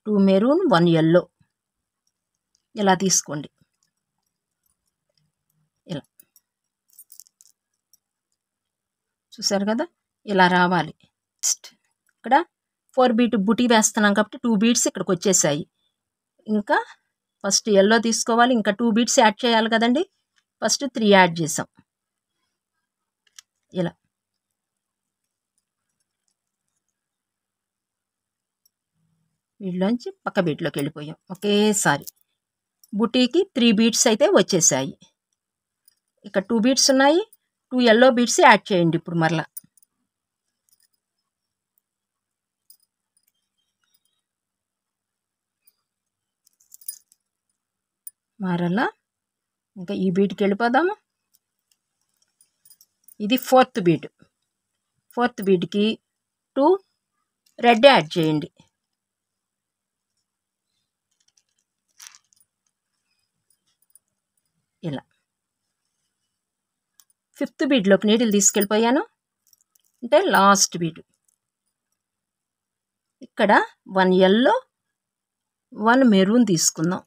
A: 2 మెరూన్ 1 ఎల్లో ఇలా తీసుకోండి. ఇలా చూసారు కదా, ఇలా రావాలి. ఇక్కడ 4 బీట్ బుటీ వేస్తున్నాం కాబట్టి 2 బీట్స్ ఇక్కడికి వచ్చేసాయి. ఇంకా ఫస్ట్ ఎల్లో తీసుకోవాలి. ఇంకా 2 బీట్స్ యాడ్ చేయాలి కదండి. ఫస్ట్ 3 యాడ్ చేసాం. ఇలా వీటిలోంచి పక్క బీట్లోకి వెళ్ళిపోయాం. ఒకేసారి బుటీకి 3 బీట్స్ అయితే వచ్చేసాయి. ఇక్కడ 2 బీట్స్ ఉన్నాయి. 2 ఎల్లో బీట్స్ యాడ్ చేయండి. ఇప్పుడు మరలా ఇంకా ఈ బీట్కి వెళ్ళిపోదాము. ఇది 4th beat. 4th బీట్కి 2 red add చేయండి. ఇలా 5th బీట్లోకి నీడిల్ తీసుకెళ్ళిపోయాను. అంటే లాస్ట్ బీట్. ఇక్కడ 1 ఎల్లో 1 మెరూన్ తీసుకుందాం.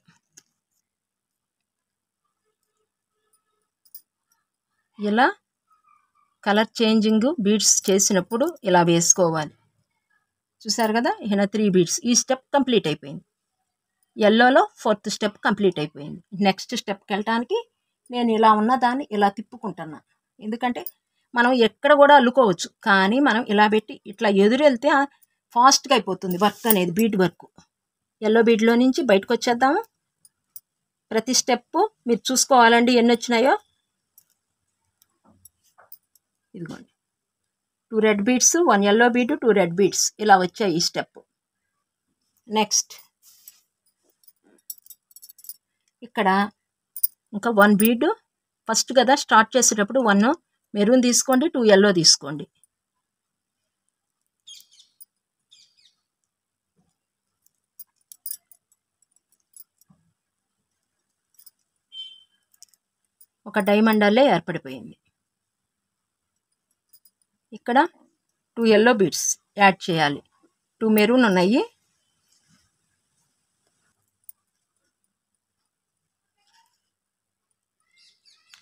A: ఇలా కలర్ చేంజింగ్ బీడ్స్ చేసినప్పుడు ఇలా వేసుకోవాలి. చూసారు కదా, ఇలా 3 బీడ్స్. ఈ స్టెప్ కంప్లీట్ అయిపోయింది. ఎల్లోలో 4th స్టెప్ కంప్లీట్ అయిపోయింది. నెక్స్ట్ స్టెప్కి వెళ్ళటానికి నేను ఇలా ఉన్నదాన్ని ఇలా తిప్పుకుంటున్నాను. ఎందుకంటే మనం ఎక్కడ కూడా అల్లుకోవచ్చు, కానీ మనం ఇలా పెట్టి ఇట్లా ఎదురు వెళ్తే ఫాస్ట్గా అయిపోతుంది వర్క్ అనేది, బీడ్ వర్క్. ఎల్లో బీడ్లో నుంచి బయటకు వచ్చేద్దాము. ప్రతి స్టెప్ మీరు చూసుకోవాలండి ఎన్ని వచ్చినాయో. ఇదిగోండి, 2 red beads 1 yellow bead 2 red beads ఇలా వచ్చాయి ఈ స్టెప్. నెక్స్ట్ ఇక్కడ ఇంకా 1 బీడ్ ఫస్ట్ కదా స్టార్ట్ చేసేటప్పుడు 1 మెరూన్ తీసుకోండి, 2 ఎల్లో తీసుకోండి. ఒక డైమండ్ అల్లే ఏర్పడిపోయింది. ఇక్కడ 2 ఎల్లో బీడ్స్ యాడ్ చేయాలి. 2 మెరూన్ ఉన్నాయి.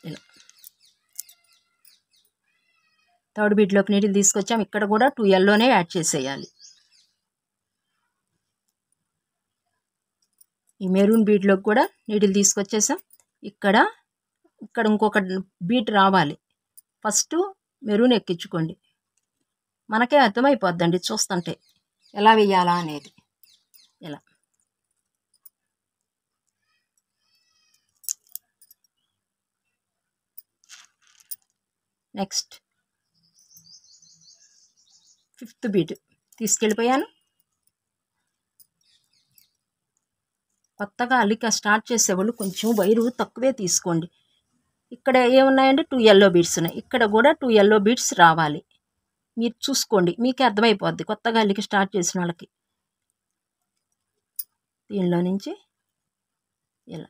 A: ఇలా 3rd బీడ్లోకి నీడిల్ తీసుకొచ్చాం. ఇక్కడ కూడా 2 ఎల్లోనే యాడ్ చేసేయాలి. ఈ మెరూన్ బీడ్లోకి కూడా నీడిల్ తీసుకొచ్చేసాం. ఇక్కడ ఇక్కడ ఇంకొక బీట్ రావాలి. ఫస్ట్ మెరూన్ ఎక్కించుకోండి. మనకే అర్థమైపోద్దండి చూస్తుంటే ఎలా వేయాలా అనేది. ఇలా నెక్స్ట్ 5th బీట్ తీసుకెళ్ళిపోయాను. కొత్తగా అల్లిక స్టార్ట్ చేసేవాళ్ళు కొంచెం వైరు తక్కువే తీసుకోండి. ఇక్కడ ఏమున్నాయండి 2 yellow బీడ్స్ ఉన్నాయి. ఇక్కడ కూడా 2 yellow బీడ్స్ రావాలి. మీరు చూసుకోండి, మీకే అర్థమైపోద్ది కొత్తగా అల్లిక స్టార్ట్ చేసిన వాళ్ళకి. దీనిలో నుంచి ఇలా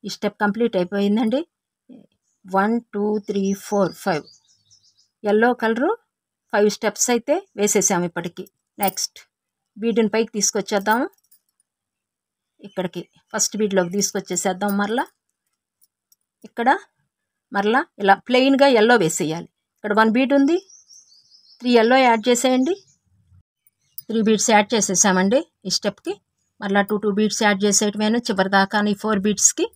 A: ఈ స్టెప్ కంప్లీట్ అయిపోయిందండి. 1 2 3 4 5 ఎల్లో కలరు 5 స్టెప్స్ అయితే వేసేసాము ఇప్పటికి. నెక్స్ట్ బీడ్ని పైకి తీసుకొచ్చేద్దాము. ఇక్కడికి ఫస్ట్ బీడ్లోకి తీసుకొచ్చేసేద్దాం. ఇక్కడ మరలా ఇలా ప్లెయిన్గా ఎల్లో వేసేయాలి. ఇక్కడ 1 బీడ్ ఉంది, 3 ఎల్లో యాడ్ చేసేయండి. 3 బీడ్స్ యాడ్ చేసేసామండి ఈ స్టెప్కి. మరలా 2 బీడ్స్ యాడ్ చేసేయటమేను చివరి దాకా ఈ 4 బీడ్స్కి.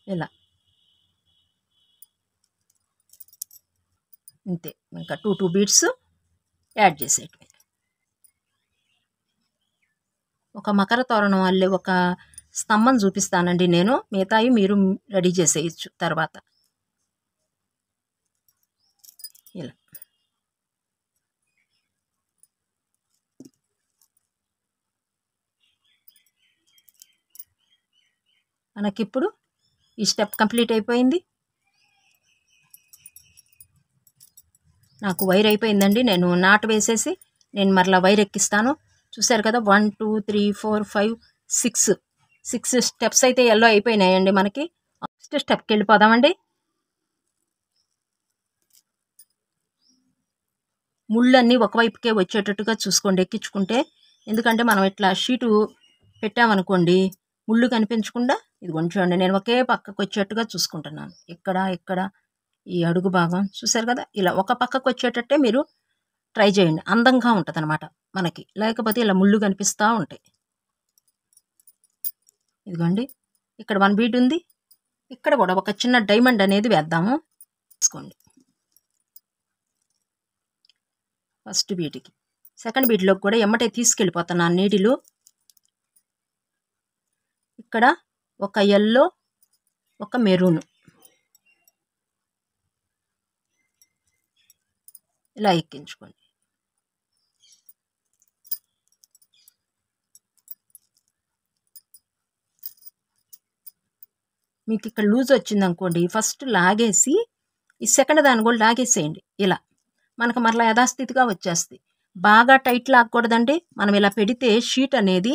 A: ఇలా ఇంతే, ఇంకా 2 బీడ్స్ యాడ్ చేసేయటమే. ఒక మకర తోరణం అల్లే ఒక స్తంభం చూపిస్తానండి నేను, మిగతాయి మీరు రెడీ చేసేయచ్చు తర్వాత. ఇలా మనకిప్పుడు ఈ స్టెప్ కంప్లీట్ అయిపోయింది. నాకు వైర్ అయిపోయిందండి. నేను నాటు వేసేసి నేను మరలా వైర్ ఎక్కిస్తాను. చూసారు కదా 1 2 3 4 5 6 స్టెప్స్ అయితే ఎల్లో అయిపోయినాయండి మనకి. నెక్స్ట్ స్టెప్కి వెళ్ళిపోదామండి. ముళ్ళన్నీ ఒకవైపుకే వచ్చేటట్టుగా చూసుకోండి ఎక్కించుకుంటే. ఎందుకంటే మనం ఇట్లా షీటు పెట్టామనుకోండి ముళ్ళు కనిపించకుండా ఇది కొంచెం నేను ఒకే పక్కకు వచ్చేట్టుగా చూసుకుంటున్నాను. ఇక్కడ ఈ అడుగు భాగం చూసారు కదా, ఇలా ఒక పక్కకు వచ్చేటట్టే మీరు ట్రై చేయండి. అందంగా ఉంటుంది అనమాట మనకి, లేకపోతే ఇలా ముళ్ళు కనిపిస్తూ ఉంటాయి. ఇదిగోండి ఇక్కడ 1 బీడ్ ఉంది. ఇక్కడ కూడా ఒక చిన్న డైమండ్ అనేది వేద్దాము. తీసుకోండి ఫస్ట్ బీడ్కి. సెకండ్ బీడ్లోకి కూడా ఎమ్మటే తీసుకెళ్ళిపోతున్నాను నీడిలు. ఇక్కడ ఒక ఎల్లో ఒక మెరూన్ ఇలా ఎక్కించుకోండి. మీకు ఇక్కడ లూజ్ వచ్చింది అనుకోండి, ఫస్ట్ లాగేసి ఈ సెకండ్ దాన్ని కూడా లాగేసేయండి. ఇలా మనకు మరలా యథాస్థితిగా వచ్చేస్తుంది. బాగా టైట్ లాగకూడదండి. మనం ఇలా పెడితే షీట్ అనేది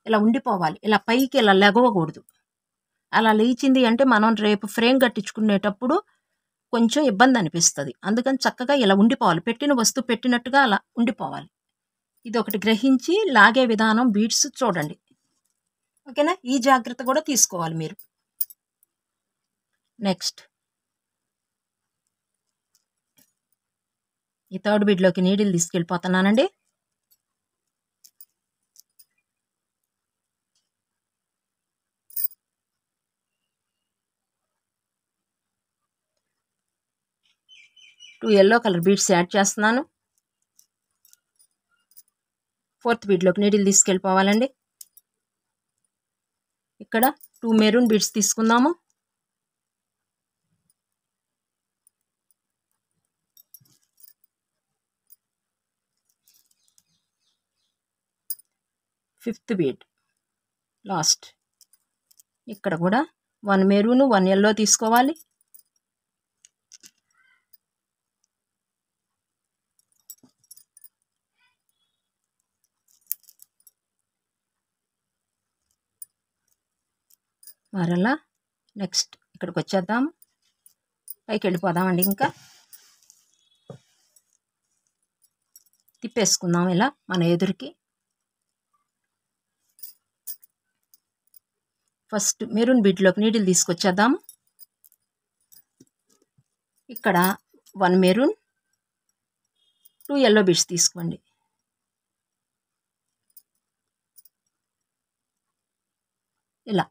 A: ఇలా ఉండిపోవాలి, ఇలా పైకి ఇలా లెగవకూడదు. అలా లేచింది అంటే మనం రేపు ఫ్రేమ్ కట్టించుకునేటప్పుడు కొంచెం ఇబ్బంది అనిపిస్తుంది. అందుకని చక్కగా ఇలా ఉండిపోవాలి, పెట్టిన వస్తువు పెట్టినట్టుగా అలా ఉండిపోవాలి. ఇది ఒకటి గ్రహించి లాగే విధానం బీడ్స్ చూడండి. ఓకేనా, ఈ జాగ్రత్త కూడా తీసుకోవాలి మీరు. నెక్స్ట్ ఈ థర్డ్ బీడ్లోకి నీడిల్ తీసుకెళ్ళిపోతున్నానండి. Two yellow colour beads add చేస్తున్నాను. ఫోర్త్ బీడ్లోకి నీడిల్ తీసుకెళ్ళిపోవాలండి. ఇక్కడ 2 మెరూన్ బీడ్స్ తీసుకుందాము. Fifth bead last. ఇక్కడ కూడా 1 మెరూన్ 1 ఎల్లో తీసుకోవాలి. మరలా నెక్స్ట్ ఇక్కడికి వచ్చేద్దాము, పైకి వెళ్ళిపోదామండి. ఇంకా తిప్పేసుకుందాం ఇలా మన ఎదురుకి. ఫస్ట్ మెరూన్ బీడ్లోకి నీడిల్ తీసుకొచ్చేద్దాము. ఇక్కడ 1 మెరూన్, 2 yellow బీడ్స్ తీసుకోండి. ఇలా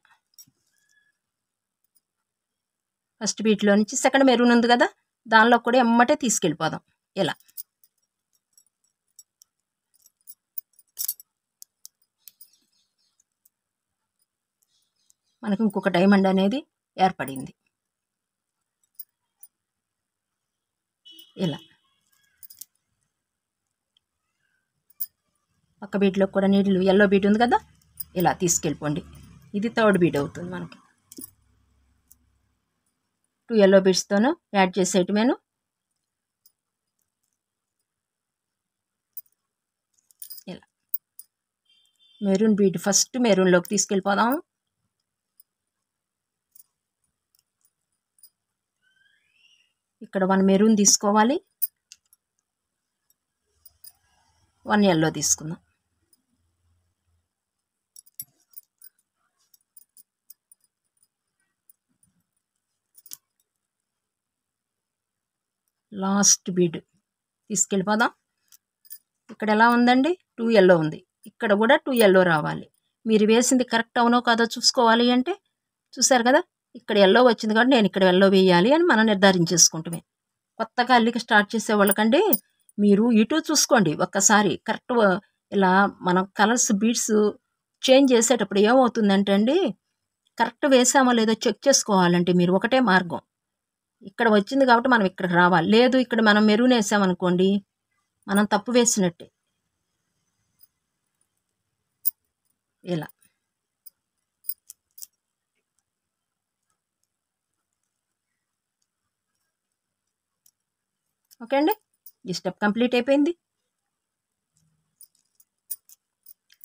A: ఫస్ట్ బీట్లో నుంచి సెకండ్ మెరూన్ ఉంది కదా, దానిలో కూడా ఎమ్మటే తీసుకెళ్ళిపోదాం. ఇలా మనకు ఇంకొక డైమండ్ అనేది ఏర్పడింది. ఇలా పక్క బీడ్లో కూడా నీళ్ళు ఎల్లో బీడ్ ఉంది కదా, ఇలా తీసుకెళ్ళిపోండి. ఇది థర్డ్ బీడ్ అవుతుంది మనకి. 2 yellow బీడ్స్తోనూ యాడ్ చేసేయటమేను. ఇలా మెరూన్ బీడ్ ఫస్ట్ మెరూన్లోకి తీసుకెళ్ళిపోదాం. ఇక్కడ 1 మెరూన్ తీసుకోవాలి, 1 yellow తీసుకుందాం. లాస్ట్ బీడ్ తీసుకెళ్ళిపోదాం. ఇక్కడ ఎలా ఉందండి, 2 yellow ఉంది. ఇక్కడ కూడా 2 yellow రావాలి. మీరు వేసింది కరెక్ట్ అవునో కాదో చూసుకోవాలి అంటే, చూసారు కదా ఇక్కడ ఎల్లో వచ్చింది కాబట్టి నేను ఇక్కడ ఎల్లో వేయాలి అని మనం నిర్ధారించేసుకుంటామే. కొత్తగా అల్లిక స్టార్ట్ చేసే వాళ్ళకండి మీరు ఇటు చూసుకోండి ఒక్కసారి. కరెక్ట్ ఇలా మనం కలర్స్ బీడ్స్ చేంజ్ చేసేటప్పుడు ఏమవుతుందంటే అండి, కరెక్ట్ వేసామో లేదో చెక్ చేసుకోవాలంటే మీరు ఒకటే మార్గం. ఇక్కడ వచ్చింది కాబట్టి మనం ఇక్కడికి రావాలి. లేదు ఇక్కడ మనం మెరూన్ వేసామనుకోండి, మనం తప్పు వేసినట్టే. ఇలా ఓకే అండి, ఈ స్టెప్ కంప్లీట్ అయిపోయింది.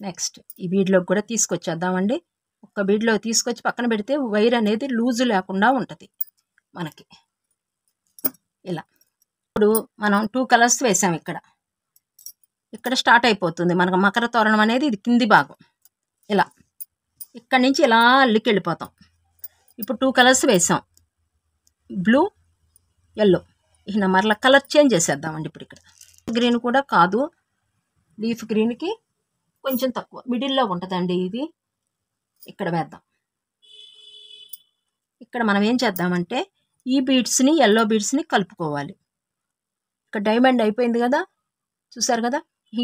A: నెక్స్ట్ ఈ బీడ్లోకి కూడా తీసుకొచ్చేద్దామండి. ఒక్క బీడ్లో తీసుకొచ్చి పక్కన పెడితే వైర్ అనేది లూజు లేకుండా ఉంటుంది మనకి. ఇలా ఇప్పుడు మనం 2 కలర్స్ వేసాం. ఇక్కడ స్టార్ట్ అయిపోతుంది మనకు మకర తోరణం అనేది. ఇది కింది భాగం. ఇలా ఇక్కడి నుంచి ఇలా అల్లికి వెళ్ళిపోతాం. ఇప్పుడు 2 కలర్స్ వేసాం, బ్లూ, ఎల్లో. ఇక మరలా కలర్ చేంజ్ చేసేద్దామండి. ఇప్పుడు ఇక్కడ గ్రీన్ కూడా కాదు, లీఫ్ గ్రీన్కి కొంచెం తక్కువ మిడిల్లో ఉంటుందండి ఇది. ఇక్కడ వేద్దాం. ఇక్కడ మనం ఏం చేద్దామంటే ఈ బీడ్స్ని ఎల్లో బీడ్స్ని కలుపుకోవాలి. ఇక్కడ డైమండ్ అయిపోయింది కదా, చూసారు కదా.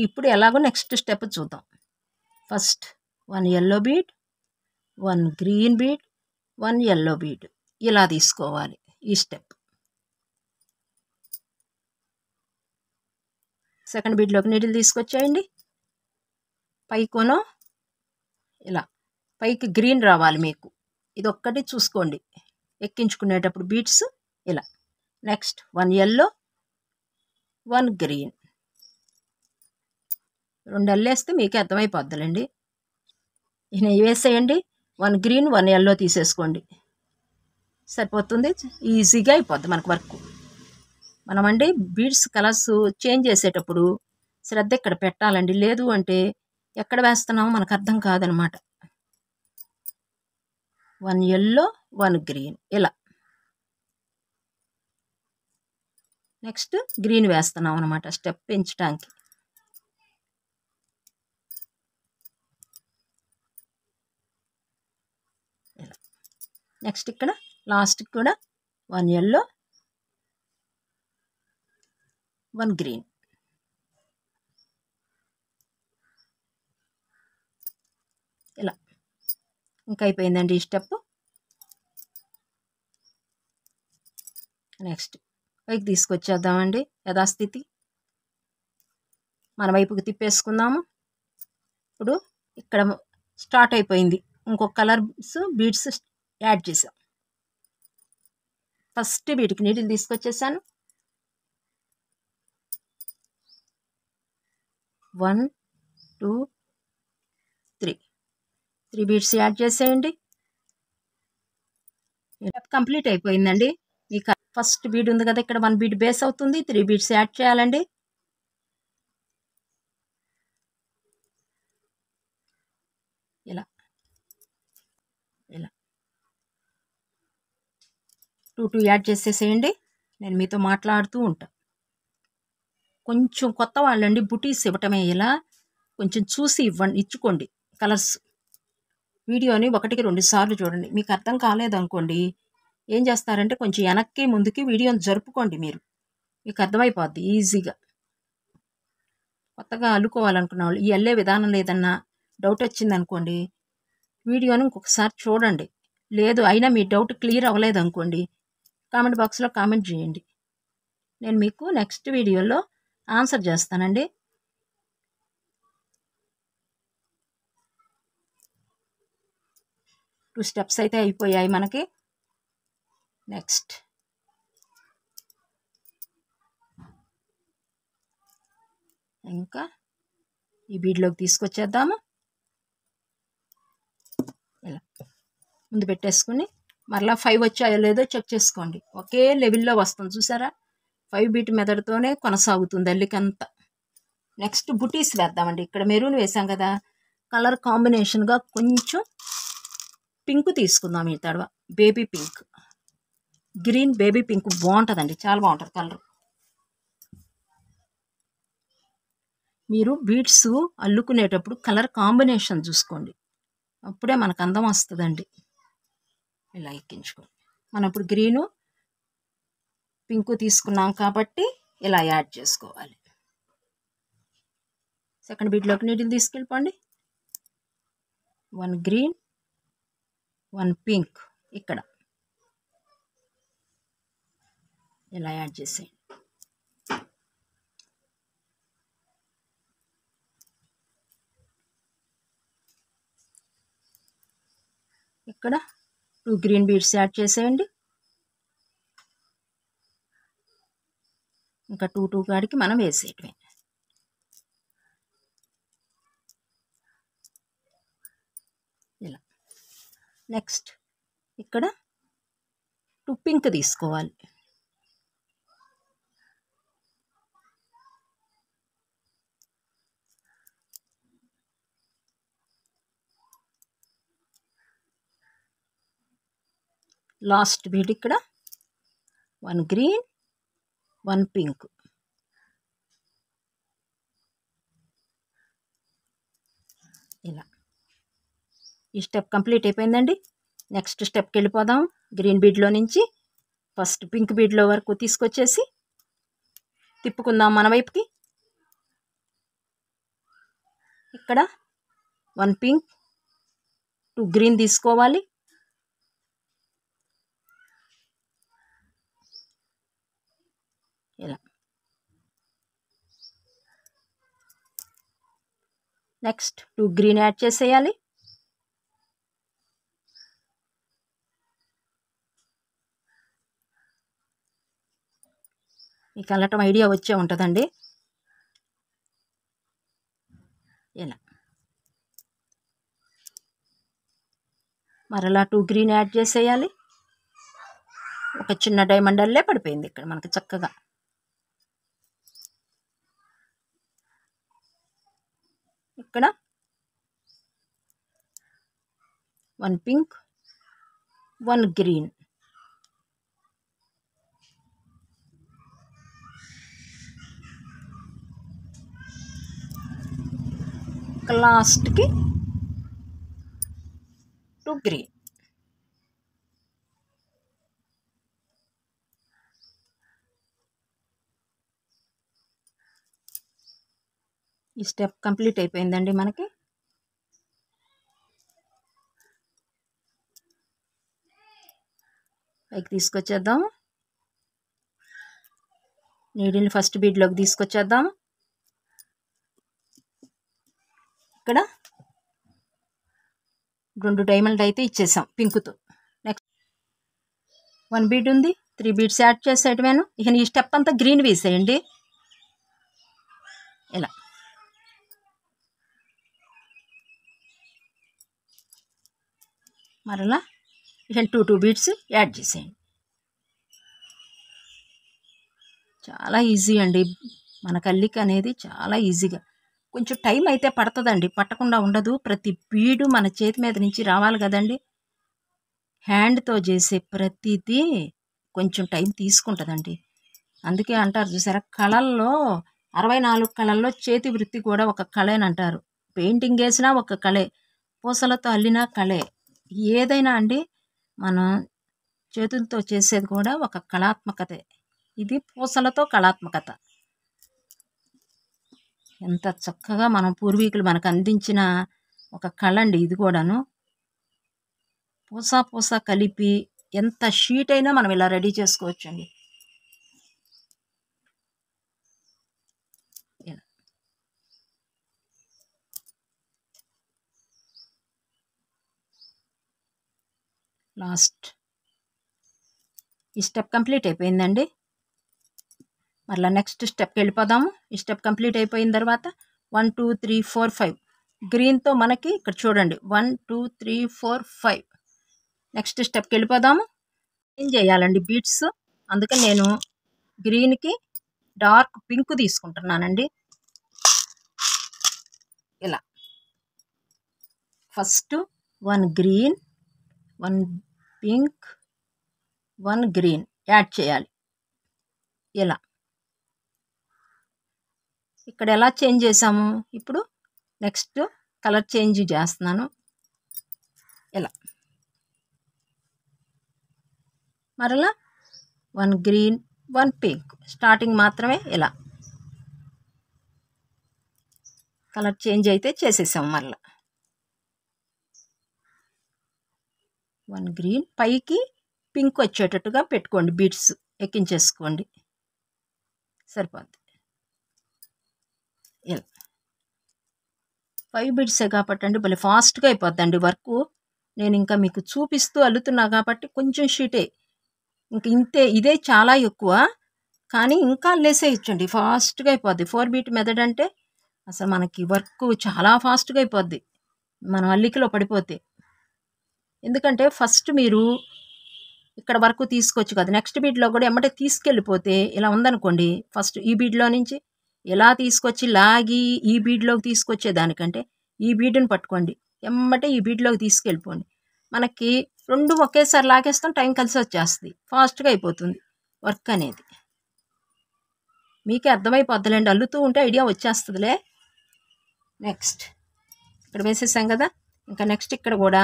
A: ఇప్పుడు ఎలాగో నెక్స్ట్ స్టెప్ చూద్దాం. First 1 yellow bead, 1 green bead, 1 yellow bead ఇలా తీసుకోవాలి. ఈ స్టెప్ సెకండ్ బీడ్లోకి నీడిల్ తీసుకొచ్చేయండి. పైకోనో ఇలా పైకి గ్రీన్ రావాలి మీకు. ఇది ఒక్కటి చూసుకోండి ఎక్కించుకునేటప్పుడు బీడ్స్. ఇలా నెక్స్ట్ 1 yellow, 1 green. 2 అల్లేస్తే మీకే అర్థమైపోద్దులండి. ఇక వేసేయండి. 1 green, 1 yellow తీసేసుకోండి, సరిపోతుంది. ఈజీగా అయిపోద్ది మనకు వర్క్. మనమండి బీడ్స్ కలర్స్ చేంజ్ చేసేటప్పుడు శ్రద్ధ ఇక్కడ పెట్టాలండి. లేదు అంటే ఎక్కడ వేస్తున్నామో మనకు అర్థం కాదనమాట. 1 yellow, 1 green ఇలా. నెక్స్ట్ గ్రీన్ వేస్తున్నాం అనమాట స్టెప్ పెంచడానికి. ఇలా నెక్స్ట్ ఇక్కడ లాస్ట్కి కూడా 1 yellow, 1 green. ఇలా ఇంకా అయిపోయిందండి ఈ స్టెప్. నెక్స్ట్ పైకి తీసుకొచ్చేద్దామండి యథాస్థితి. మన వైపుకి తిప్పేసుకుందాము. ఇప్పుడు ఇక్కడ స్టార్ట్ అయిపోయింది. ఇంకొక కలర్స్ బీడ్స్ యాడ్ చేసాం. ఫస్ట్ బీడ్కి నీటిని తీసుకొచ్చేసాను. 1, 2, 3 బీడ్స్ యాడ్ చేసేయండి. కంప్లీట్ అయిపోయిందండి. ఈ ఫస్ట్ బీడ్ ఉంది కదా, ఇక్కడ 1 బీడ్ బేస్ అవుతుంది. 3 బీడ్స్ యాడ్ చేయాలండి. ఇలా ఇలా 2 యాడ్ చేసేసేయండి. నేను మీతో మాట్లాడుతూ ఉంటా. కొంచెం కొత్త వాళ్ళండి బుటీస్ ఇవ్వటమే ఇలా కొంచెం చూసి ఇచ్చుకోండి కలర్స్. వీడియోని 1కి 2 సార్లు చూడండి. మీకు అర్థం కాలేదనుకోండి ఏం చేస్తారంటే కొంచెం వెనక్కి ముందుకి వీడియోని జరుపుకోండి మీకు అర్థమైపోద్ది ఈజీగా. కొత్తగా అల్లుకోవాలనుకున్న వాళ్ళు ఈ అల్లే విధానం లేదన్నా డౌట్ వచ్చిందనుకోండి వీడియోని ఇంకొకసారి చూడండి. లేదు అయినా మీ డౌట్ క్లియర్ అవ్వలేదు అనుకోండి కామెంట్ బాక్స్లో కామెంట్ చేయండి. నేను మీకు నెక్స్ట్ వీడియోలో ఆన్సర్ చేస్తానండి. టూ స్టెప్స్ అయితే అయిపోయాయి మనకి. నెక్స్ట్ ఇంకా ఈ బీడ్లోకి తీసుకొచ్చేద్దాము. ఇలా ముందు పెట్టేసుకుని మరలా 5 వచ్చాయో లేదో చెక్ చేసుకోండి. ఒకే లెవెల్లో వస్తుంది చూసారా. 5 బీట్ మెథడ్తోనే కొనసాగుతుంది అల్లికంతా. నెక్స్ట్ బుటీస్ వేద్దామండి. ఇక్కడ మెరూన్ వేసాం కదా, కలర్ కాంబినేషన్గా కొంచెం పింక్ తీసుకుందాం. ఈ తడవ baby pink, green baby pink బాగుంటుందండి, చాలా బాగుంటుంది కలర్. మీరు బీడ్స్ అల్లుకునేటప్పుడు కలర్ కాంబినేషన్ చూసుకోండి, అప్పుడే మనకు అందం వస్తుందండి. ఇలా ఎక్కించుకోండి. మనం ఇప్పుడు గ్రీను పింక్ తీసుకున్నాం కాబట్టి ఇలా యాడ్ చేసుకోవాలి. సెకండ్ బీడ్లోకి నీటిని తీసుకెళ్ళిపోండి. 1 గ్రీన్ 1 పింక్ ఇక్కడ ఇలా యాడ్ చేసేయండి. ఇక్కడ 2 గ్రీన్ బీడ్స్ యాడ్ చేసేయండి. ఇంకా 2 కాడికి మనం వేసేయటమే. ఇలా నెక్స్ట్ ఇక్కడ 2 పింక్ తీసుకోవాలి. లాస్ట్ బీడ్ ఇక్కడ 1 గ్రీన్ 1 పింక్. ఇలా ఈ స్టెప్ కంప్లీట్ అయిపోయిందండి. నెక్స్ట్ స్టెప్కి వెళ్ళిపోదాం. గ్రీన్ బీడ్లో నుంచి ఫస్ట్ పింక్ బీడ్లో వరకు తీసుకొచ్చేసి తిప్పుకుందాం మన వైపుకి. ఇక్కడ 1 పింక్ 2 గ్రీన్ తీసుకోవాలి. ఇలా నెక్స్ట్ 2 గ్రీన్ యాడ్ చేసేయాలి. మీకు అల్లటం ఐడియా వచ్చే ఉంటుందండి. ఇలా మరలా 2 గ్రీన్ యాడ్ చేసేయాలి. ఒక చిన్న డైమండ్ అల్లే పడిపోయింది ఇక్కడ మనకి చక్కగా. ఇక్కడ 1 పింక్ 1 గ్రీన్. లాస్ట్కి 2 గ్రీన్. ఈ స్టెప్ కంప్లీట్ అయిపోయిందండి మనకి. పైకి తీసుకొచ్చేద్దాం. నీడిల్ని ఫస్ట్ బీడ్లోకి తీసుకొచ్చేద్దాం. ఇక్కడ 2 డైమండ్ అయితే ఇచ్చేసాం పింక్తో. నెక్స్ట్ 1 బీడ్ ఉంది, 3 బీడ్స్ యాడ్ చేసేయటమేను. ఇక ఈ స్టెప్ అంతా గ్రీన్ వేసేయండి. ఇలా మరలా ఇక 2 బీడ్స్ యాడ్ చేసేయండి. చాలా ఈజీ అండి మన కల్లిక అనేది, చాలా ఈజీగా. కొంచెం టైం అయితే పడుతుందండి, పట్టకుండా ఉండదు. ప్రతి బీడు మన చేతి మీద నుంచి రావాలి కదండి. హ్యాండ్తో చేసే ప్రతిదీ కొంచెం టైం తీసుకుంటుందండి. అందుకే అంటారు చూసారా, కళల్లో 64 కళల్లో చేతి వృత్తి కూడా ఒక కళేనంటారు. పెయింటింగ్ వేసినా ఒక కళే, పూసలతో అల్లినా కళే. ఏదైనా అండి మనం చేతులతో చేసేది కూడా ఒక కళాత్మకతే. ఇది పూసలతో కళాత్మకత. ఎంత చక్కగా మనం పూర్వీకులు మనకు అందించిన ఒక కళ అండి ఇది కూడాను. పూస కలిపి ఎంత షీట్ అయినా మనం ఇలా రెడీ చేసుకోవచ్చండి. లాస్ట్ ఈ స్టెప్ కంప్లీట్ అయిపోయిందండి. మళ్ళీ నెక్స్ట్ స్టెప్కి వెళ్ళిపోదాము. ఈ స్టెప్ కంప్లీట్ అయిపోయిన తర్వాత 1 2 3 4 5 గ్రీన్తో మనకి ఇక్కడ చూడండి 1 2 3 4 5. నెక్స్ట్ స్టెప్కి వెళ్ళిపోదాము. ఏం చేయాలండి బీడ్స్, అందుకని నేను గ్రీన్కి డార్క్ పింక్ తీసుకుంటున్నానండి. ఇలా first 1 green 1 pink 1 green add చేయాలి. ఇలా ఇక్కడ ఎలా చేంజ్ చేసాము, ఇప్పుడు నెక్స్ట్ కలర్ చేంజ్ చేస్తున్నాను. ఇలా మరలా 1 గ్రీన్ 1 పింక్ స్టార్టింగ్ మాత్రమే ఇలా కలర్ చేంజ్ అయితే చేసేసాము. మరలా 1 గ్రీన్ పైకి పింక్ వచ్చేటట్టుగా పెట్టుకోండి, బీడ్స్ ఎక్కించేసుకోండి సరిపోద్ది. ఇలా 5 బీడ్సే కాబట్టి అండి భలే ఫాస్ట్గా అయిపోద్దండి వర్క్. నేను ఇంకా మీకు చూపిస్తూ అల్లుతున్నా కాబట్టి కొంచెం షీటే, ఇంక ఇంతే, ఇదే చాలా ఎక్కువ కానీ ఇంకా అల్లేసేయచ్చండి, ఫాస్ట్గా అయిపోద్ది. 4 బీట్ మెథడ్ అంటే అసలు మనకి వర్క్ చాలా ఫాస్ట్గా అయిపోద్ది మనం అల్లికలో పడిపోతే. ఎందుకంటే ఫస్ట్ మీరు ఇక్కడ వరకు తీసుకోవచ్చు కదా, నెక్స్ట్ బీడ్లో కూడా ఎమ్మటే తీసుకెళ్ళిపోతే ఇలా ఉందనుకోండి, ఫస్ట్ ఈ బీడ్లో నుంచి ఎలా తీసుకొచ్చి లాగి ఈ బీడ్లోకి తీసుకొచ్చేదానికంటే ఈ బీడ్ని పట్టుకోండి, ఎమ్మటే ఈ బీడ్లోకి తీసుకెళ్ళిపోండి. మనకి 2 ఒకేసారి లాగేస్తాం, టైం కలిసి వచ్చేస్తుంది, ఫాస్ట్గా అయిపోతుంది వర్క్ అనేది. మీకే అర్థమైపోద్దులేండి, అల్లుతూ ఉంటే ఐడియా వచ్చేస్తుందిలే. నెక్స్ట్ ఇక్కడ వేసేసాం కదా, ఇంకా నెక్స్ట్ ఇక్కడ కూడా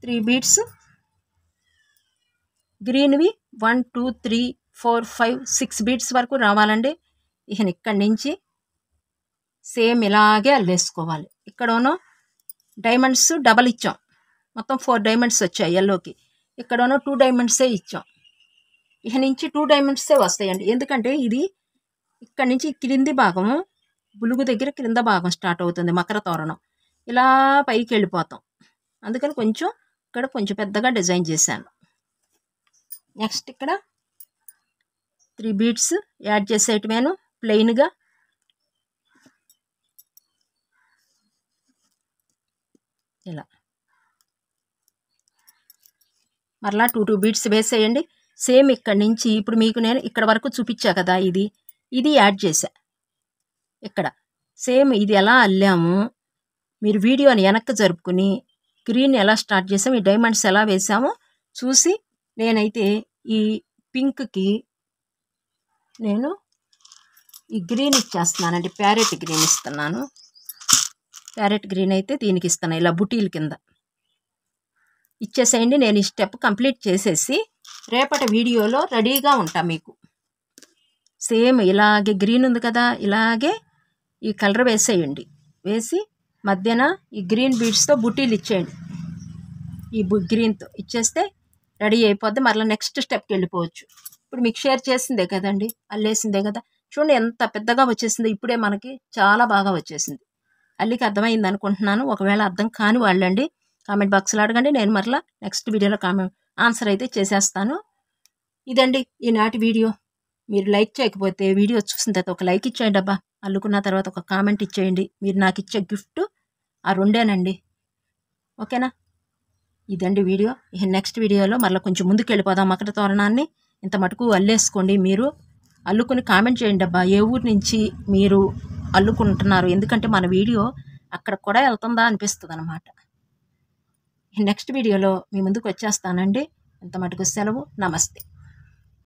A: 3 బీడ్స్ గ్రీన్వి 1 2 3 4 5 6 బీడ్స్ వరకు రావాలండి. ఇక్కడి నుంచి సేమ్ ఇలాగే అల్లేసుకోవాలి. ఇక్కడోనో డైమండ్స్ డబల్ ఇచ్చాం, మొత్తం 4 డైమండ్స్ వచ్చాయి ఎల్లోకి, ఇక్కడోనో 2 డైమండ్సే ఇచ్చాం. నుంచి 2 డైమండ్సే వస్తాయండి, ఎందుకంటే ఇది ఇక్కడి నుంచి క్రింది భాగము బులుగు దగ్గర క్రింద భాగం స్టార్ట్ అవుతుంది మకర తోరణం, ఇలా పైకి వెళ్ళిపోతాం, అందుకని కొంచెం ఇక్కడ కొంచెం పెద్దగా డిజైన్ చేశాను. నెక్స్ట్ ఇక్కడ 3 బీడ్స్ యాడ్ చేసేయటమేను ప్లెయిన్గా. ఇలా మరలా 2 బీడ్స్ వేసేయండి. సేమ్ ఇక్కడి నుంచి ఇప్పుడు మీకు నేను ఇక్కడ వరకు చూపించా కదా, ఇది యాడ్ చేశా. ఇక్కడ సేమ్ ఇది ఎలా అల్లాము మీరు వీడియోని వెనక్కి జరుపుకుని గ్రీన్ ఎలా స్టార్ట్ చేసాము, ఈ డైమండ్స్ ఎలా వేసామో చూసి, నేనైతే ఈ పింక్కి నేను ఈ గ్రీన్ ఇచ్చేస్తున్నానండి, ప్యారెట్ గ్రీన్ ఇస్తున్నాను. ప్యారెట్ గ్రీన్ అయితే దీనికి ఇస్తాను, ఇలా బుటీల కింద ఇచ్చేసేయండి. నేను ఈ స్టెప్ కంప్లీట్ చేసేసి రేపటి వీడియోలో రెడీగా ఉంటా మీకు. సేమ్ ఇలాగే గ్రీన్ ఉంది కదా, ఇలాగే ఈ కలర్ వేసేయండి, వేసి మధ్యన ఈ గ్రీన్ బీడ్స్తో బుటీలు ఇచ్చేయండి. ఈ గ్రీన్తో ఇచ్చేస్తే రెడీ అయిపోద్ది. మరలా నెక్స్ట్ స్టెప్కి వెళ్ళిపోవచ్చు. ఇప్పుడు మీకు షేర్ చేసిందే కదండి, అల్లేసిందే కదా, చూడండి ఎంత పెద్దగా వచ్చేసింది. ఇప్పుడే మనకి చాలా బాగా వచ్చేసింది. అల్లికి అర్థమైంది అనుకుంటున్నాను. ఒకవేళ అర్థం కాని వాళ్ళండి కామెంట్ బాక్స్లో అడగండి, నేను మరలా నెక్స్ట్ వీడియోలో ఆన్సర్ అయితే చేసేస్తాను. ఇదండి ఈనాటి వీడియో. మీరు లైక్ చేయకపోతే వీడియో చూసిన తర్వాత ఒక లైక్ ఇచ్చేయండి అబ్బా, అల్లుకున్న తర్వాత ఒక కామెంట్ ఇచ్చేయండి. మీరు నాకు ఇచ్చే గిఫ్ట్ ఆ 2 ఓకేనా? ఇదండి వీడియో. నెక్స్ట్ వీడియోలో మరలా కొంచెం ముందుకు వెళ్ళిపోదాం. మకర తోరణాన్ని ఇంత మటుకు అల్లేసుకోండి. మీరు అల్లుకుని కామెంట్ చేయండి అబ్బా, ఏ ఊరు నుంచి మీరు అల్లుకుంటున్నారు, ఎందుకంటే మన వీడియో అక్కడ కూడా వెళ్తుందా అనిపిస్తుంది అనమాట. నెక్స్ట్ వీడియోలో మీ ముందుకు వచ్చేస్తానండి. ఇంత మటుకు సెలవు. నమస్తే.